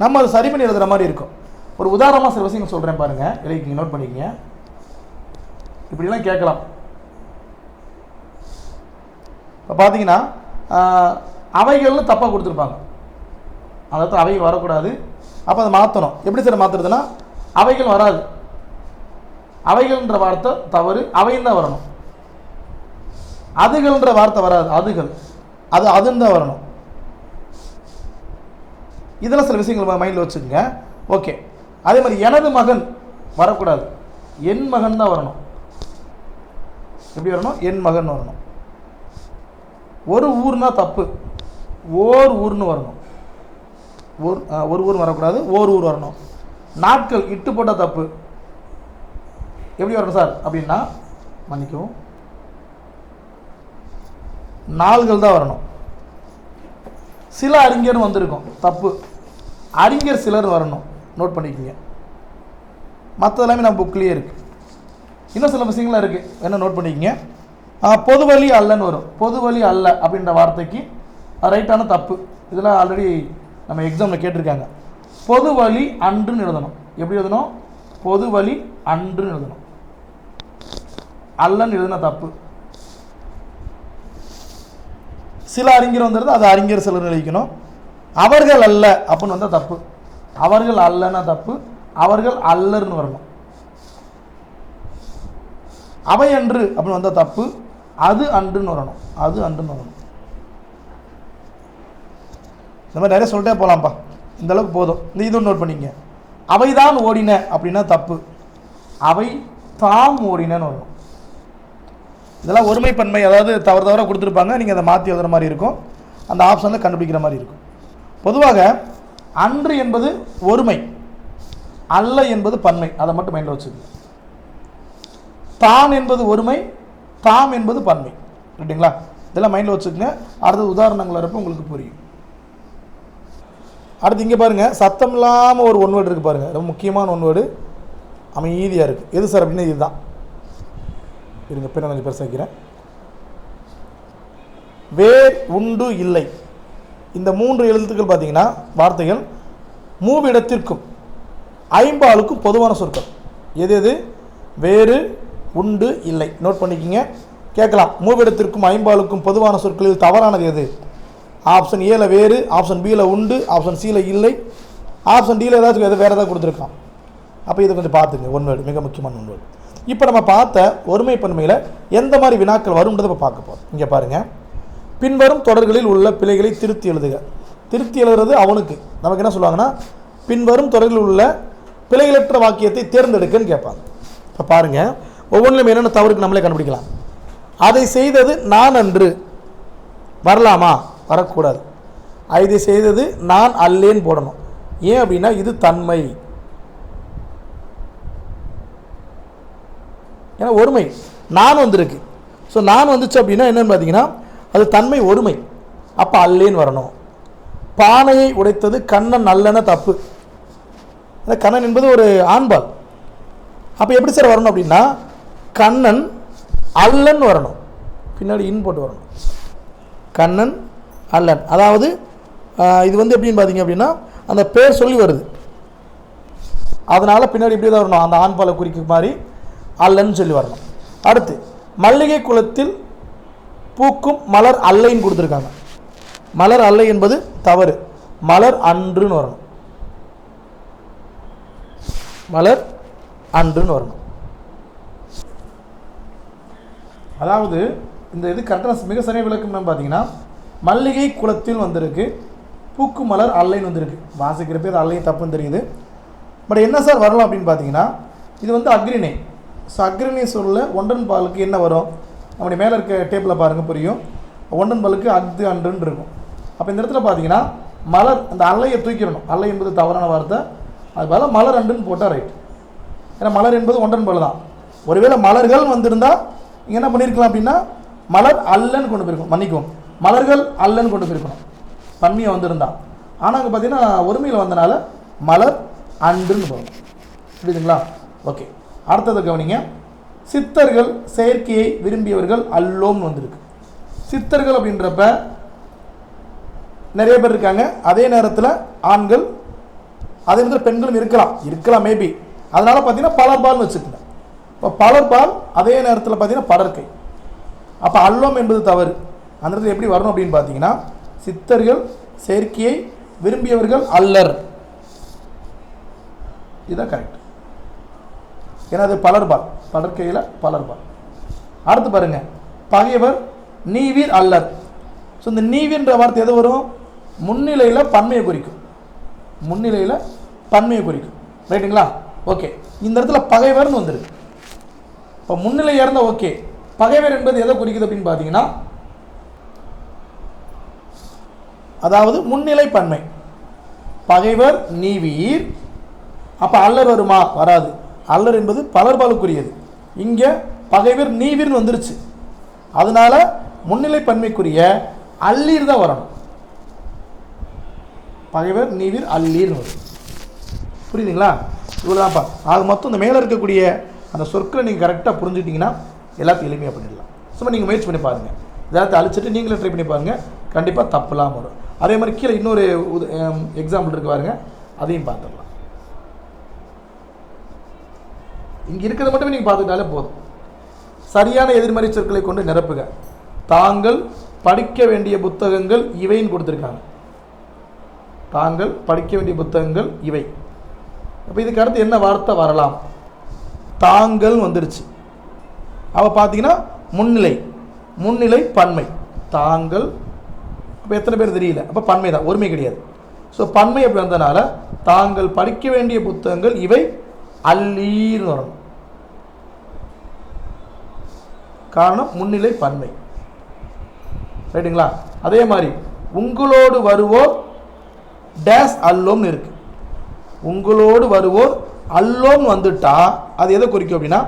நம்ம அதை சரி பண்ணி எழுதுகிற மாதிரி இருக்கும். ஒரு உதாரணமாக சில விஷயங்கள் சொல்கிறேன் பாருங்கள், எழுதிக்கிங்க, நோட் பண்ணிக்கிங்க. இப்படிலாம் கேட்கலாம். இப்போ பார்த்தீங்கன்னா அவைகள்னு தப்பாக கொடுத்துருப்பாங்க. அதாவது அவை வரக்கூடாது, அப்போ அதை மாற்றணும். எப்படி சார் மாற்றுறதுன்னா, அவைகள் வராது, அவைகள்ன்ற வார்த்தை தவறு, அவைன்னு தான் வரணும். அதுகள்ன்ற வார்த்தை வராது, அதுகள், அதுன்னு தான் வரணும். இதெல்லாம் சில விஷயங்கள் மைண்டில் வச்சுக்கோங்க. ஓகே. அதே மாதிரி எனது மகன் வரக்கூடாது, என் மகன் தான் வரணும். எப்படி வரணும்? என் மகன் வரணும். ஒரு ஊர்னா தப்பு, ஓர் ஊர்னு வரணும். ஒரு ஊர் வரக்கூடாது, ஓர் ஊர் வரணும். நாட்கள் இட்டு போட்டால் தப்பு. எப்படி வரணும் சார் அப்படின்னா, மன்னிக்கவும், நாள்கள் தான் வரணும். சில அறிஞர் வந்திருக்கும், தப்பு, அறிஞர் சிலர் வரணும். நோட் பண்ணிக்கோங்க. மற்ற எல்லாமே நம்ம புக்லேயே இருக்குது. இன்னும் சில விஷயங்கள்லாம் இருக்குது, என்ன நோட் பண்ணிக்கோங்க. பொதுவழி அல்லன்னு வரும். பொதுவழி அல்ல அப்படின்ற வார்த்தைக்கு ரைட்டான தப்பு. இதெல்லாம் ஆல்ரெடி நம்ம எக்ஸாமில் கேட்டிருக்காங்க. பொதுவழி அன்றுன்னு எழுதணும். எப்படி எழுதணும்? பொதுவழி அன்றுன்னு எழுதணும். அல்லன்னு எழுதின தப்பு. சில அறிஞர் வந்துடுது, அது அறிஞர் சிலர் எழுதிக்கணும். அவர்கள் அல்ல அப்படின்னு வந்தால் தப்பு. அவர்கள் அல்லன்னா தப்பு, அவர்கள் அல்லர்னு வரணும். அவை அன்று அப்படின்னு வந்தால் தப்பு, அது அன்றுன்னு வரணும். அது அன்றுன்னு வரணும். இந்த மாதிரி நிறைய சொல்லிட்டே போகலாம்ப்பா, இந்த அளவுக்கு போதும். இந்த இதுவும் நோட் பண்ணிங்க. அவை தான் ஓடின அப்படின்னா தப்பு, அவை தாம் ஓடினன்னு வரணும். இதெல்லாம் ஒருமைப்பன்மை, அதாவது தவறாக கொடுத்துருப்பாங்க, நீங்கள் அதை மாற்றி எழுதுகிற மாதிரி இருக்கும். அந்த ஆப்ஷனில் கண்டுபிடிக்கிற மாதிரி இருக்கும். பொதுவாக அன்று என்பது ஒருமை, அல்ல என்பது பன்மை. அதை மட்டும் மைண்டில் வச்சுக்கோங்க. தான் என்பது ஒருமை, தாம் என்பது பன்மை. ரைட்டுங்களா? இதெல்லாம் மைண்டில் வச்சுக்கோங்க. அடுத்தது உதாரணங்கள் வரப்போ உங்களுக்கு புரியும். அடுத்து இங்கே பாருங்கள், சத்தம் இல்லாமல் ஒரு ஒன்வேர்டு இருக்குது பாருங்கள், ரொம்ப முக்கியமான ஒன்வேர்டு, அமைதியாக இருக்குது. எது சார் அப்படின்னா இதுதான். இருங்க, பின்ன கொஞ்சம் பெருசாக வைக்கிறேன். வேர், உண்டு, இல்லை, இந்த 3 எழுத்துக்கள் பார்த்தீங்கன்னா வார்த்தைகள் மூவிடத்திற்கும் ஐம்பாலுக்கும் பொதுவான சொற்கள். எது எது? வேறு, உண்டு, இல்லை. நோட் பண்ணிக்கிங்க. கேட்கலாம், மூவிடத்திற்கும் ஐம்பாலுக்கும் பொதுவான சொற்களில் தவறானது எது? ஆப்ஷன் ஏல வேறு, ஆப்ஷன் பியில் உண்டு, ஆப்ஷன் சியில் இல்லை, ஆப்ஷன் டியில் ஏதாச்சும் வேறு ஏதாவது கொடுத்துருக்கான். அப்போ இதை கொஞ்சம் பார்த்துங்க. ஒன்வேர்டு மிக முக்கியமான ஒன்வேர்டு. இப்போ நம்ம பார்த்த ஒருமைப்பன்மையில் எந்த மாதிரி வினாக்கள் வரும்ன்றதை இப்போ பார்க்க போகிறோம். இங்கே பாருங்கள், பின்வரும் தொடர்களில் உள்ள பிழைகளை திருத்தி எழுதுக. திருத்தி எழுதுறது அவனுக்கு நமக்கு என்ன சொல்லுவாங்கன்னா, பின்வரும் தொடர்களில் உள்ள பிழைகளற்ற வாக்கியத்தை தேர்ந்தெடுக்கன்னு கேட்பாங்க. இப்போ பாருங்கள், ஒவ்வொன்றிலும் என்னென்ன தவறுக்கு நம்மளே கண்டுபிடிக்கலாம். அதை செய்தது நான் அன்று வரலாமா? வரக்கூடாது. இதை செய்தது நான் அல்லேன்னு போடணும். ஏன் அப்படின்னா இது தன்மை, ஏன்னா ஒருமை. நான் வந்திருக்கு. ஸோ நான் வந்துச்சு அப்படின்னா என்னென்னு பார்த்தீங்கன்னா அது தன்மை, ஒருமை. அப்போ அல்லேன்னு வரணும். பானையை உடைத்தது கண்ணன் அல்லன தப்பு. கண்ணன் என்பது ஒரு ஆண்பால். அப்போ எப்படி சார் வரணும் அப்படின்னா கண்ணன் அல்லன் வரணும், பின்னாடி இன் போட்டு வரணும். கண்ணன் அல்லன், அதாவது இது வந்து எப்படின்னு பார்த்தீங்க அப்படின்னா அந்த பேர் சொல்லி வருது, அதனால் பின்னாடி இப்படி தான் வரணும், அந்த ஆண்பாலை குறிக்க மாதிரி அல்லன்னு சொல்லி வரணும். அடுத்து மல்லிகை குளத்தில் பூக்கும் மலர் அல்லைன்னு கொடுத்துருக்காங்க. மலர் அல்லை என்பது தவறு, மலர் அன்றுன்னு வரணும். மலர் அன்றுன்னு வரணும். அதாவது இந்த இது கரெக்டாக மிக சரியாக விளக்கம்னு பார்த்தீங்கன்னா மல்லிகை குளத்தில் வந்திருக்கு, பூக்கும் மலர் அல்லைன்னு வந்திருக்கு. வாசிக்கிறப்ப அது அல்லையும் தப்புன்னு தெரியுது. பட் என்ன சார் வரலாம் அப்படின்னு பார்த்தீங்கன்னா இது வந்து அக்ரிணை. ஸோ அக்ரிணை சொல்ல ஒன்றன் பாலுக்கு என்ன வரும்? நம்முடைய மேலே இருக்க டேபிளில் பாருங்கள் புரியும். ஒன்றன் பாலுக்கு அஃது அன்றுன்னு இருக்கும். அப்போ இந்த இடத்துல பார்த்தீங்கன்னா மலர், அந்த அல்லையை தூக்கிடணும். அல்லை என்பது தவறான வார்த்தை, அது பதிலாக மலர் அன்றுன்னு போட்டால் ரைட். ஏன்னா மலர் என்பது ஒன்றன் பால் தான். ஒருவேளை மலர்கள் வந்திருந்தால் இங்கே என்ன பண்ணியிருக்கலாம் அப்படின்னா மலர் அல்லன்னு கொண்டு போயிருக்கணும். மன்னிக்கும், மலர்கள் அல்லன்னு கொண்டு போயிருக்கணும் பன்மையை வந்திருந்தா. ஆனால் அங்கே பார்த்தீங்கன்னா ஒருமையில் வந்தனால மலர் அன்றுன்னு போகணும். புரியுதுங்களா? ஓகே, அடுத்தது கவனிங்க. சித்தர்கள் செயற்கையை விரும்பியவர்கள் அல்லோம் வந்திருக்கு. சித்தர்கள் அப்படின்றப்ப நிறைய பேர் இருக்காங்க, அதே நேரத்தில் ஆண்கள், அதே நேரத்தில் பெண்களும் இருக்கலாம் மேபி. அதனால் பார்த்தீங்கன்னா பலர்பால்னு வச்சுக்கோங்க. இப்போ பலர்பால் அதே நேரத்தில் பார்த்தீங்கன்னா படற்கை. அப்போ அல்லோம் என்பது தவறு. அந்த இடத்துல எப்படி வரணும் அப்படின்னு பார்த்தீங்கன்னா, சித்தர்கள் செயற்கையை விரும்பியவர்கள் அல்லர், இதுதான் கரெக்ட். ஏன்னா அது பலர்பால், படற்கையில் பலர்பால். அடுத்து பாருங்க, பகைவர் நீவீர் அல்லர். ஸோ இந்த நீவீர்ன்ற வார்த்தை எது வரும்? முன்னிலையில் பன்மையை குறிக்கும், முன்னிலையில் பன்மையை குறிக்கும். ரைட்டுங்களா? ஓகே. இந்த இடத்துல பகைவர்னு வந்துருக்கு. இப்போ முன்னிலை இருந்தால் ஓகே. பகைவர் என்பது எதை குறிக்குது அப்படின்னு பார்த்தீங்கன்னா, அதாவது முன்னிலை பன்மை. பகைவர் நீவீர், அப்போ அல்லர் வருமா? வராது. அல்லர் என்பது பலர்பாலுக்குரியது. இங்கே பகைவர் நீவீர்னு வந்துருச்சு. அதனால முன்னிலை பன்மைக்குரிய அல்லீர் தான் வரணும். பகைவர் நீவீர் அல்லீர்னு வரும். புரியுதுங்களா? இவ்வளோதான்ப்பா. அது மொத்தம் இந்த மேலே இருக்கக்கூடிய அந்த சொற்களை நீங்கள் கரெக்டாக புரிஞ்சுக்கிட்டிங்கன்னா எல்லாத்தையும் எளிமையாக பண்ணிடலாம். சும்மா நீங்கள் முயற்சி பண்ணி பாருங்கள். எல்லாத்தையும் அழிச்சிட்டு நீங்களே ட்ரை பண்ணி பாருங்கள், கண்டிப்பாக தப்புலாம் வரும். அதே மாதிரி கீழே இன்னொரு எக்ஸாம்பிள் இருக்கு பாருங்க, அதையும் பார்த்துடலாம். இங்கே இருக்கிறத மட்டுமே நீங்கள் பார்த்துக்கிட்டாலே போதும். சரியான எதிர்மறை சொற்களை கொண்டு நிரப்புக. தாங்கள் படிக்க வேண்டிய புத்தகங்கள் இவைன்னு கொடுத்துருக்காங்க. தாங்கள் படிக்க வேண்டிய புத்தகங்கள் இவை. அப்போ இதுக்கு அடுத்து என்ன வார்த்தை வரலாம்? தாங்கள் வந்துருச்சு. அப்போ பார்த்தீங்கன்னா முன்னிலை, முன்னிலை பன்மை. தாங்கள், அப்போ எத்தனை பேர் தெரியல, அப்போ பன்மை தான், ஒருமை கிடையாது. ஸோ பன்மை அப்படி வந்ததுனால தாங்கள் படிக்க வேண்டிய புத்தகங்கள் இவை அல்லீர்னு வரணும். காரணம் முன்னிலை பன்மை. ரைட்டுங்களா? அதே மாதிரி உங்களோடு வருவோர் டேஸ் அல்லோம்னு இருக்கு. உங்களோடு வருவோர் அல்லோம் வந்துட்டா அது எதை குறிக்கும் அப்படின்னா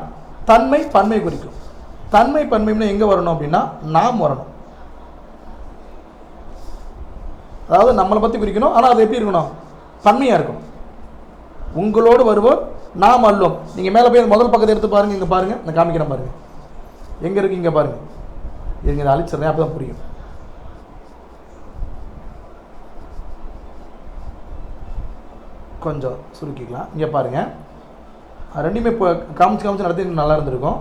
தன்மை பன்மை குறிக்கும். தன்மை பன்மைன்னா எங்கே வரணும் அப்படின்னா நாம் வரணும். அதாவது நம்மளை பற்றி குறிக்கணும், ஆனால் அது எப்படி இருக்கணும்? பன்மையாக இருக்கணும். உங்களோடு வருவோர் நாம் அல்லோம். நீங்கள் மேலே போய் முதல் பக்கத்தை எடுத்து பாருங்கள். இங்கே பாருங்கள், நான் காமிக்கிறேன் பாருங்கள். எங்கே இருக்கு? இங்கே பாருங்கள். இங்கே இதை அழிச்சிடுறேன், அப்போ தான் புரியும். கொஞ்சம் சுருக்கிக்கலாம். இங்கே பாருங்கள், ரெண்டுமே இப்போ காமிச்சு நடத்தி நல்லா இருந்திருக்கும்.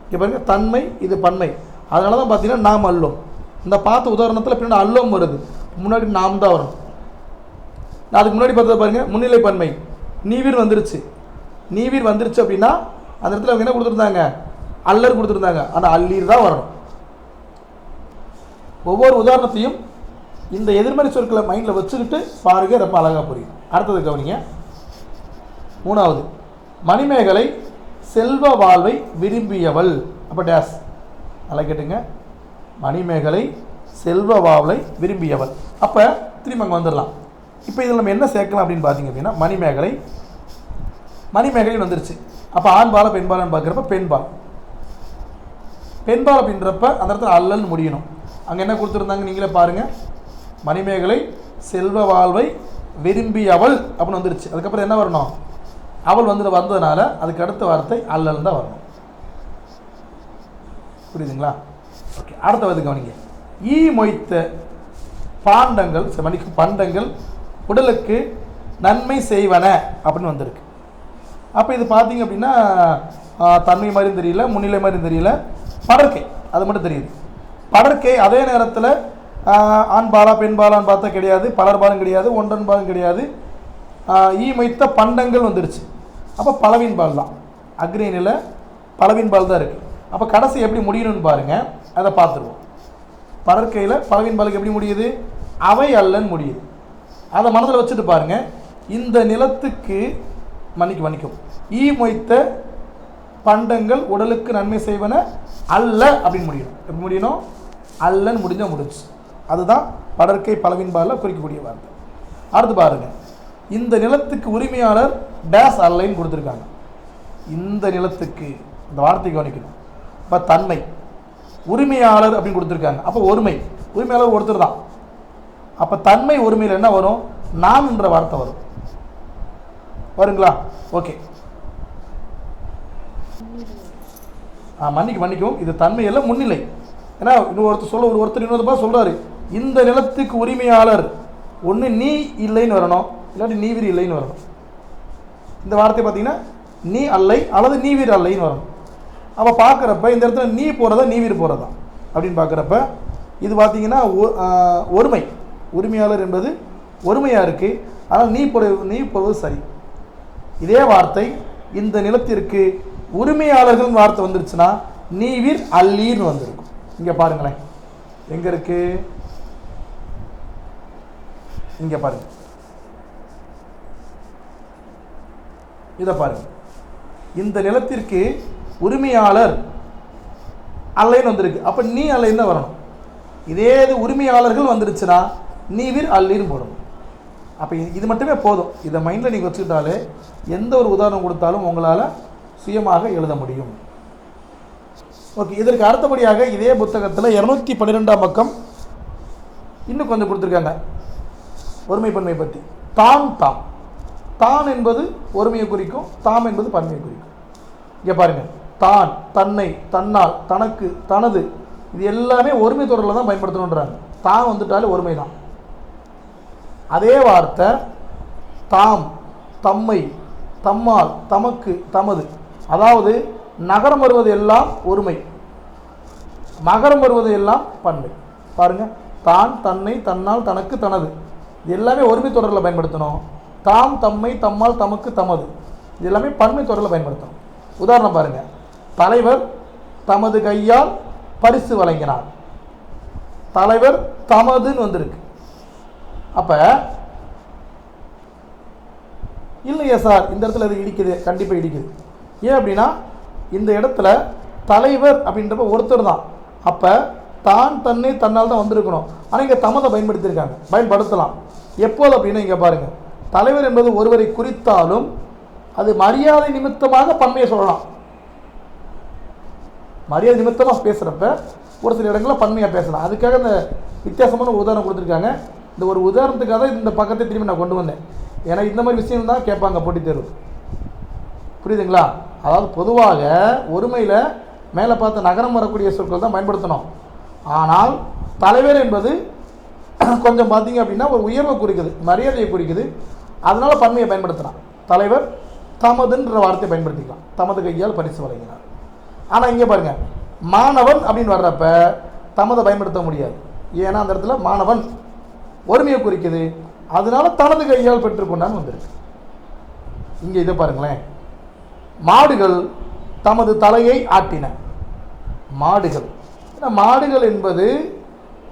இங்கே பாருங்கள், தன்மை இது பன்மை. அதனால தான் பார்த்தீங்கன்னா நாம் அல்லோம். இந்த பார்த்த உதாரணத்தில் பின்னாடி அல்லோம் வருது, முன்னாடி நாம் தான் வரும். நான் அதுக்கு முன்னாடி பார்த்தது பாருங்கள், முன்னிலை பன்மை நீவீர் வந்துருச்சு. நீவீர் வந்துருச்சு அப்படின்னா அந்த இடத்துல அவங்க என்ன கொடுத்துருந்தாங்க? அல்லர் கொடுத்துருந்தாங்க. ஆனால் அல்லீர் தான் வரணும். ஒவ்வொரு உதாரணத்தையும் இந்த எதிர்மறை சொற்களை மைண்டில் வச்சுக்கிட்டு பாருங்க, ரொம்ப அழகாக புரியும். அடுத்தது கவனிங்க. மூணாவது, மணிமேகலை செல்வ வாழ்வை விரும்பியவள். அப்போ டேஸ் நல்லா கேட்டுங்க. மணிமேகலை செல்வ வாழ்வை விரும்பியவள். அப்போ திரும்ப அங்கே வந்துடலாம். இப்போ இதில் நம்ம என்ன சேர்க்கலாம் அப்படின்னு பார்த்தீங்க அப்படின்னா, மணிமேகலை வந்துருச்சு. அப்போ ஆண்பாலை பெண்பாலன்னு பார்க்குறப்ப பெண்பால். பெண்பால் அப்படின்றப்ப அந்த இடத்துல அல்லன்னு முடியணும். அங்கே என்ன கொடுத்துருந்தாங்க நீங்களே பாருங்கள். மணிமேகலை செல்வ வாழ்வை விரும்பியவள் அப்படின்னு வந்துருச்சு. அதுக்கப்புறம் என்ன வரணும்? அவள் வந்ததுனால அதுக்கு அடுத்த வார்த்தை அல்லல் தான் வரணும். புரியுதுங்களா? ஓகே. அடுத்த வந்து கவனிங்க. ஈ மொய்த்த பாண்டங்கள், பண்டங்கள் உடலுக்கு நன்மை செய்வன அப்படின்னு வந்திருக்கு. அப்போ இது பார்த்தீங்க அப்படின்னா தன்மை மாதிரியும் தெரியல, முன்னிலை மாதிரியும் தெரியல, படற்கை அது மட்டும் தெரியுது. படற்கை அதே நேரத்தில் ஆண்பாலா பெண்பாலான்னு பார்த்தா கிடையாது, பலர்பாலும் கிடையாது, ஒன்றன்பாலும் கிடையாது. ஈ மொய்த்த பண்டங்கள் வந்துருச்சு. அப்போ பலவின்பால் தான், அக்ரேனியில் பலவின்பால் தான் இருக்குது. அப்போ கடைசி எப்படி முடியணும்னு பாருங்கள், அதை பார்த்துருவோம். படற்கையில் பலவின்பாலுக்கு எப்படி முடியுது? அவை அல்லன்னு முடியுது. அதை மனதில் வச்சுட்டு பாருங்கள். இந்த நிலத்துக்கு மன்னிக்கும் ஈ மொய்த்த பண்டங்கள் உடலுக்கு நன்மை செய்வன அல்ல அப்படின்னு முடியணும். எப்படி முடியணும்? அல்லன்னு முடிஞ்சால் முடிச்சு. அதுதான் படற்கை பலவின்பாலில் குறிக்கக்கூடிய வார்த்தை. அடுத்து பாருங்கள். இந்த நிலத்துக்கு உரிமையாளர் டேஸ் அல்லைன்னு கொடுத்துருக்காங்க. இந்த நிலத்துக்கு இந்த வார்த்தை கவனிக்கணும். இப்போ தன்மை உரிமையாளர் அப்படின்னு கொடுத்துருக்காங்க. அப்போ உரிமையாளர் ஒருத்தர் தான். அப்போ தன்மை ஒருமையில் என்ன வரும்? நாம் என்ற வார்த்தை வரும். வருங்களா? ஓகே. மன்னிக்கும், இது தன்மை எல்லாம் முன்னிலை. ஏன்னா ஒருத்தர் இன்னொரு சொல்கிறாரு, இந்த நிலத்துக்கு உரிமையாளர் ஒன்று நீ இல்லைன்னு வரணும், இல்லாட்டி நீவீர் இல்லைன்னு வரணும். இந்த வார்த்தை பார்த்தீங்கன்னா நீ அல்லை அல்லது நீவீர் அல்லைன்னு வரணும். அப்போ பார்க்குறப்ப இந்த இடத்துல நீ போகிறதா நீவீர் போகிறதா அப்படின்னு பார்க்குறப்ப இது பார்த்தீங்கன்னா ஒருமை, உரிமையாளர் என்பது ஒருமையாக இருக்குது. ஆனால் நீ போவது சரி. இதே வார்த்தை இந்த நிலத்திற்கு உரிமையாளர்கள் வார்த்தை வந்துருச்சுன்னா நீவீர் அல்லீர்னு வந்திருக்கும். இங்கே பாருங்களேன், எங்கே இருக்கு? இங்கே பாருங்க, இதை பாருங்க. இந்த நிலத்திற்கு உரிமையாளர் அல்லைன்னு வந்திருக்கு. அப்போ நீ அல்லைன்னு தான் வரணும். இதே இது உரிமையாளர்கள் வந்துருச்சுன்னா நீவீர் அல்லீர்னு போடணும். அப்போ இது மட்டுமே போதும். இதை மைண்டில் நீங்கள் வச்சுக்கிட்டாலே எந்த ஒரு உதாரணம் கொடுத்தாலும் உங்களால் சுயமாக எழுத முடியும். ஓகே, இதற்கு அடுத்தபடியாக இதே புத்தகத்தில் 212ஆம் பக்கம் இன்னும் கொஞ்சம் கொடுத்துருக்காங்க ஒருமைப்பன்மை பற்றி. தான் என்பது ஒருமையை குறிக்கும், தாம் என்பது பன்மையை குறிக்கும். இங்கே பாருங்கள், தான், தன்னை, தன்னால், தனக்கு, தனது, இது எல்லாமே ஒருமை தொடரில் தான் பயன்படுத்தணுன்றாங்க. தான் வந்துட்டாலே ஒருமை தான். அதே வார்த்தை தாம், தம்மை, தம்மால், தமக்கு, தமது, அதாவது நகரம் வருவது எல்லாம் ஒருமை, மகரம் வருவது எல்லாம் பன்மை. பாருங்க, தான், தன்னை, தன்னால், தனக்கு, தனது, இது எல்லாமே ஒருமை தொடரில் பயன்படுத்தணும். தாம், தம்மை, தம்மால், தமக்கு, தமது, இது எல்லாமே பன்மை தொடரில் பயன்படுத்தணும். உதாரணம் பாருங்க, தலைவர் தமது கையால் பரிசு வழங்கினார். தலைவர் தமதுன்னு வந்திருக்கு. அப்போ இல்லையா சார், இந்த இடத்துல அது இடிக்குது, கண்டிப்பாக இடிக்குது. ஏன் அப்படின்னா இந்த இடத்துல தலைவர் அப்படின்றப்ப ஒருத்தர் தான். அப்போ தான், தன்னை, தன்னால் தான் வந்திருக்கணும். ஆனால் இங்கே தமதை பயன்படுத்தலாம். எப்போது அப்படின்னா இங்கே பாருங்கள், தலைவர் என்பது ஒருவரை குறித்தாலும் அது மரியாதை நிமித்தமாக பன்மையை சொல்லலாம். மரியாதை நிமித்தமாக பேசுகிறப்ப ஒரு சில இடங்களில் பன்மையாக பேசலாம். அதுக்காக இந்த வித்தியாசமான உதாரணம் கொடுத்துருக்காங்க. இந்த ஒரு உதாரணத்துக்காக இந்த பக்கத்தை திரும்பி நான் கொண்டு வந்தேன். ஏன்னா இந்த மாதிரி விஷயம் தான் கேட்பாங்க போட்டித் தேர்வு. புரியுதுங்களா? அதாவது பொதுவாக ஒருமையில் மேலே பார்த்த நகரம் வரக்கூடிய சொற்கள் தான் பயன்படுத்தணும். ஆனால் தலைவர் என்பது கொஞ்சம் பார்த்தீங்க அப்படின்னா ஒரு உயர்வை குறிக்குது, மரியாதையை குறிக்குது. அதனால் பன்மையை பயன்படுத்தலாம். தலைவர் தமதுன்ற வார்த்தையை பயன்படுத்திக்கலாம். தமது கையால் பரிசு வழங்கினார். ஆனால் இங்கே பாருங்கள், மாணவன் அப்படின்னு வர்றப்ப தமதை பயன்படுத்த முடியாது. ஏன்னா அந்த இடத்துல மாணவன் ஒருமையை குறிக்குது. அதனால தனது கையால் பெற்றுக்கொண்டான்னு வந்திருக்கு. இங்கே இதை பாருங்களேன், மாடுகள் தமது தலையை ஆட்டின. மாடுகள், மாடுகள் என்பது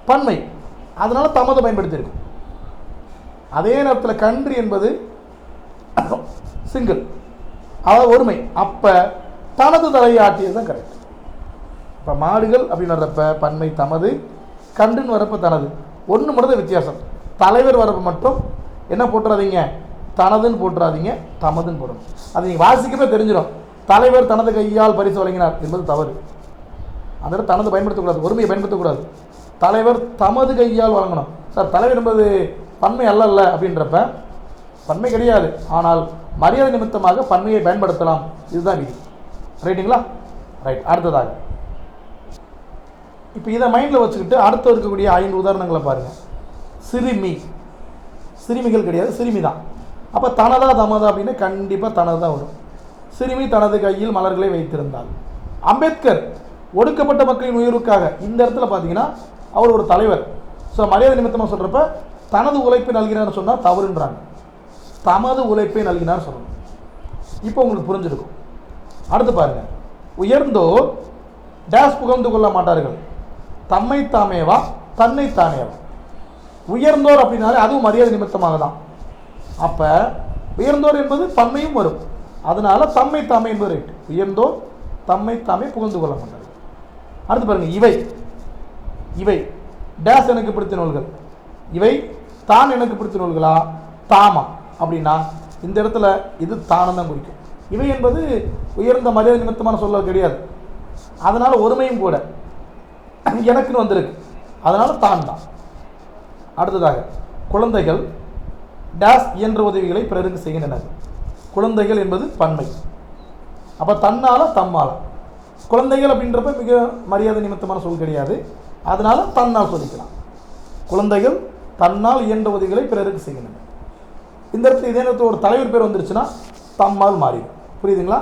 பன்மை, அதனால தமது பயன்படுத்தியிருக்கு. அதே நேரத்தில் கன்று என்பது சிங்கிள், அதாவது ஒருமை. அப்போ தனது தலையை ஆட்டியது தான் கரெக்ட். இப்போ மாடுகள் அப்படின்னு வர்றப்ப பன்மை தமது, கன்றுன்னு வரப்ப தனது. ஒன்று மட்டும் வித்தியாசம், தலைவர் வரப்ப மட்டும் என்ன போட்டுறாதீங்க, தனதுன்னு போட்டுறாதீங்க, தமதுன்னு போடணும். அது நீங்கள் வாசிக்கவே தெரிஞ்சிடும். தலைவர் தனது கையால் பரிசு வழங்கினார் என்பது தவறு. அந்த தனது பயன்படுத்தக்கூடாது, ஒருமையை பயன்படுத்தக்கூடாது. தலைவர் தமது கையால் வழங்கணும். சார் தலைவர் என்பது பன்மை அல்ல அப்படின்றப்ப பன்மை கிடையாது, ஆனால் மரியாதை நிமித்தமாக பன்மையை பயன்படுத்தலாம். இதுதான் விதி. ரைட்டுங்களா? ரைட். அடுத்ததாக இப்போ இதை மைண்டில் வச்சுக்கிட்டு அடுத்து இருக்கக்கூடிய 5 உதாரணங்களை பாருங்கள். சிறுமி, சிறுமிகள் கிடையாது, சிறுமி தான். அப்போ தனதா தமதா அப்படின்னு கண்டிப்பாக தனது தான் வரும். சிறுமி தனது கையில் மலர்களை வைத்திருந்தாள். அம்பேத்கர் ஒடுக்கப்பட்ட மக்களின் உயர்வுக்காக, இந்த இடத்துல பார்த்தீங்கன்னா அவர் ஒரு தலைவர். ஸோ மரியாதை நிமித்தமாக சொல்கிறப்ப தனது உழைப்பை நல்கினார்னு சொன்னால் தவறுன்றாங்க. தமது உழைப்பை நல்கினார் சொல்லணும். இப்போ உங்களுக்கு புரிஞ்சிருக்கும். அடுத்து பாருங்கள், உயர்ந்தோர் டேஸ் புகழ்ந்து கொள்ள மாட்டார்கள், தம்மை தாமேவா தன்னை தானேவா. உயர்ந்தோர் அப்படின்னாலே அதுவும் மரியாதை நிமித்தமாக தான். அப்போ உயர்ந்தோர் என்பது பன்மையும் வரும். அதனால தம்மை தாமே என்பது ரைட். உயர்ந்தோர் தம்மை தாமே புகழ்ந்து கொள்ள மாட்டார்கள். அடுத்து பாருங்கள், இவை, இவை டேஸ் எனக்கு பிடித்த நூல்கள். இவை தான் எனக்கு பிடித்த நூல்களா தாமா அப்படின்னா இந்த இடத்துல இது தானம் தான் குறிக்கும். இவை என்பது உயர்ந்த மரியாதை நிமித்தமான சொல்ல கிடையாது. அதனால ஒருமையும் கூட எனக்குன்னு வந்திருக்கு, அதனால தான் தான். அடுத்ததாக குழந்தைகள் டேஸ் இயன்ற உதவிகளை பிறருக்கு செய்கின்றனர். குழந்தைகள் என்பது பன்மை. அப்போ தன்னால தம்மால. குழந்தைகள் அப்படின்றப்ப மிக மரியாதை நிமித்தமான சொல் கிடையாது, அதனால் தன்னால் சொல்லிக்கலாம். குழந்தைகள் தன்னால் இயன்ற உதவிகளை பிறருக்கு செய்கின்றன. இந்த இடத்துல இதே நேரத்தில் ஒரு தலைவர் பேர் வந்துருச்சுன்னா தம்மால் மாறிடும். புரியுதுங்களா?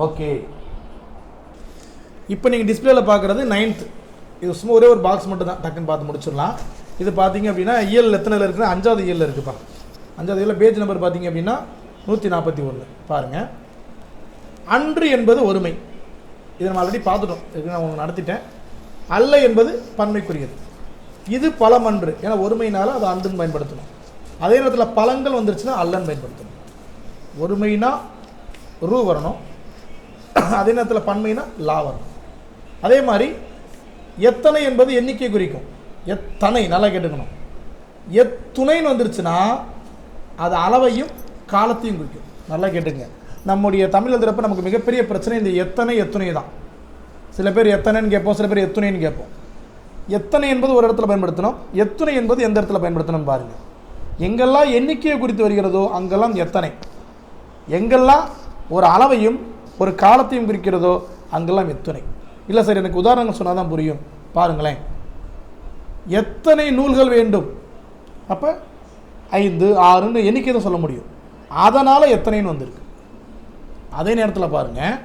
ஓகே. இப்போ நீங்கள் டிஸ்பிளேல பார்க்குறது 9th. இது சும்மா ஒரே ஒரு பாக்ஸ் மட்டும் தான், டக்குன்னு பார்த்து முடிச்சிடலாம். இது பார்த்தீங்க அப்படின்னா இயல் எத்தனையில் இருக்குன்னா 5வது இயலில் இருக்குப்பா. 5வது இயலில் பேஜ் நம்பர் பார்த்தீங்க அப்படின்னா 141. பாருங்கள், அன்று என்பது ஒருமை. இதை நம்ம ஆல்ரெடி பார்த்துட்டோம், இதுக்கு நான் உங்களுக்கு நடத்திட்டேன். அல்ல என்பது பன்மைக்குரியது. இது பலம் அன்று, ஏன்னா ஒருமையினால அது அன்றுன்னு பயன்படுத்தணும். அதே நேரத்தில் பழங்கள் வந்துருச்சுன்னா அல்லன்னு பயன்படுத்தணும். ஒருமைனா ரூ வரணும், அதே நேரத்தில் பன்மைனா லா வரணும். அதே மாதிரி எத்தனை என்பது எண்ணிக்கை குறிக்கும். எத்தனை நல்லா கேட்டுக்கணும். எத்துணைன்னு வந்துருச்சுன்னா அது அளவையும் காலத்தையும் குறிக்கும். நல்லா கேட்டுங்க. நம்முடைய தமிழ் எழுதுறப்ப நமக்கு மிகப்பெரிய பிரச்சனை இந்த எத்தனை எத்துணை தான். சில பேர் எத்தனைன்னு கேட்போம், சில பேர் எத்துணைன்னு கேட்போம். எத்தனை என்பது ஒரு இடத்துல பயன்படுத்தணும், எத்துணை என்பது எந்த இடத்துல பயன்படுத்தணும்னு பாருங்கள். எங்கெல்லாம் எண்ணிக்கையை குறித்து வருகிறதோ அங்கெல்லாம் எத்தனை, எங்கெல்லாம் ஒரு அளவையும் ஒரு காலத்தையும் குறிக்கிறதோ அங்கெல்லாம் எத்துணை. இல்லை சார், எனக்கு உதாரணங்கள் சொன்னால் தான் புரியும். பாருங்களேன், எத்தனை நூல்கள் வேண்டும், அப்போ 5 6ன்னு எண்ணிக்கை தான் சொல்ல முடியும். அதனால் எத்தனைன்னு வந்திருக்கு. அதே நேரத்தில் பாருங்கள்,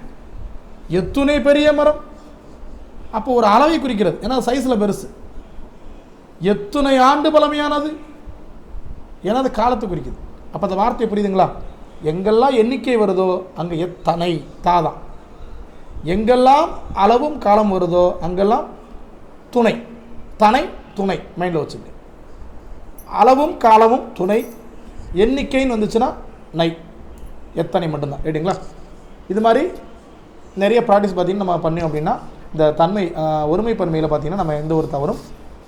எத்துணை பெரிய மரம், அப்போ ஒரு அளவை குறிக்கிறது, ஏன்னா சைஸில் பெருசு. எத்துணை ஆண்டு பழமையானது, ஏன்னா அது காலத்தை குறிக்குது. அப்போ அந்த வார்த்தை புரியுதுங்களா? எங்கெல்லாம் எண்ணிக்கை வருதோ அங்கே எத்தனை தாதான். எங்கெல்லாம் அளவும் காலம் வருதோ அங்கெல்லாம் துணை, தனை துணை மைண்டில் வச்சுங்க. அளவும் காலமும் துணை, எண்ணிக்கைன்னு வந்துச்சுன்னா நை, எத்தனை மட்டும்தான். ரைட்டுங்களா? இது மாதிரி நிறைய ப்ராக்டிஸ் பார்த்திங்கன்னா நம்ம பண்ணோம் அப்படின்னா இந்த தன்மை ஒருமை பன்மையில் பார்த்திங்கன்னா நம்ம எந்த ஒரு தவறும்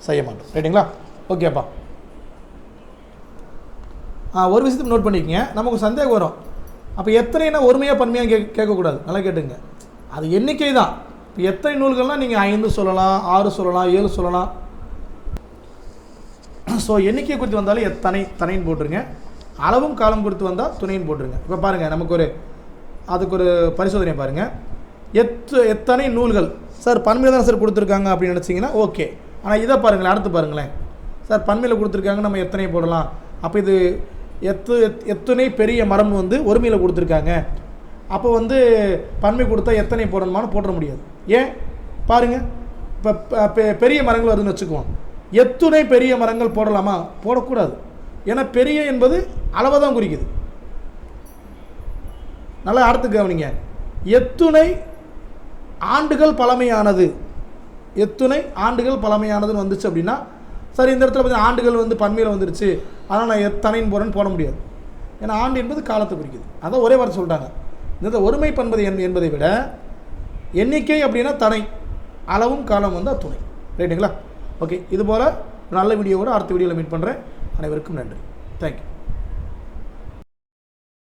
செய்ய மாட்டோம். ரைட்டுங்களா? ஓகேப்பா. ஒரு விஷயத்தை நோட் பண்ணிக்கங்க. நமக்கு சந்தேகம் வரும், அப்போ எத்தனைனா ஒருமையாக பன்மையாக கேட்கக்கூடாது. நல்லா கேட்டுங்க, அது எண்ணிக்கை தான். இப்போ எத்தனை நூல்கள்னால் நீங்கள் 5 சொல்லலாம், 6 சொல்லலாம், 7 சொல்லலாம். ஸோ எண்ணிக்கை குறித்து வந்தாலும் எத்தனை தனைன்னு போட்டுருங்க, அளவும் காலம் குறித்து வந்தால் துணைன்னு போட்டுருங்க. இப்போ பாருங்கள், நமக்கு அதுக்கு ஒரு பரிசோதனை பாருங்கள். எத்தனை நூல்கள் சார் பன்மையில் தான் சார் கொடுத்துருக்காங்க அப்படின்னு நினச்சிங்கன்னா ஓகே. ஆனால் இதை பாருங்களேன், அடுத்து பாருங்களேன். சார் பன்மையில் கொடுத்துருக்காங்க, நம்ம எத்தனை போடலாம். அப்போ இது எத்தனை பெரிய மரம் வந்து ஒருமையில் கொடுத்துருக்காங்க, அப்போ வந்து பன்மை கொடுத்தா எத்தனை போடணுமான்னு போட முடியாது. ஏன் பாருங்கள், இப்போ பெரிய மரங்கள் வருதுன்னு வச்சுக்குவோம், எத்துணை பெரிய மரங்கள் போடலாமா? போடக்கூடாது. ஏன்னா பெரிய என்பது அளவை தான் குறிக்குது. நல்லா அடுத்து கவனிங்க. எத்துணை ஆண்டுகள் பழமையானது, எத்துணை ஆண்டுகள் பழமையானதுன்னு வந்துச்சு அப்படின்னா சரி, இந்த இடத்துல பார்த்தீங்கன்னா ஆண்டுகள் வந்து பன்மையில் வந்துருச்சு, ஆனால் நான் எத்தனைன்னு போகிறேன்னு போட முடியாது. ஏன்னா ஆண்டு என்பது காலத்தை குறிக்குது. அதான் ஒரே வார்த்தை சொல்லிட்டாங்க. இந்த ஒருமை பண்பது என்பதை விட எண்ணிக்கை அப்படின்னா தனை, அளவும் காலம் வந்து துணை. ரைட்டுங்களா? ஓகே, இதுபோல் நல்ல வீடியோவோட அடுத்த வீடியோவில் மீட் பண்ணுறேன். அனைவருக்கும் நன்றி. தேங்க்யூ.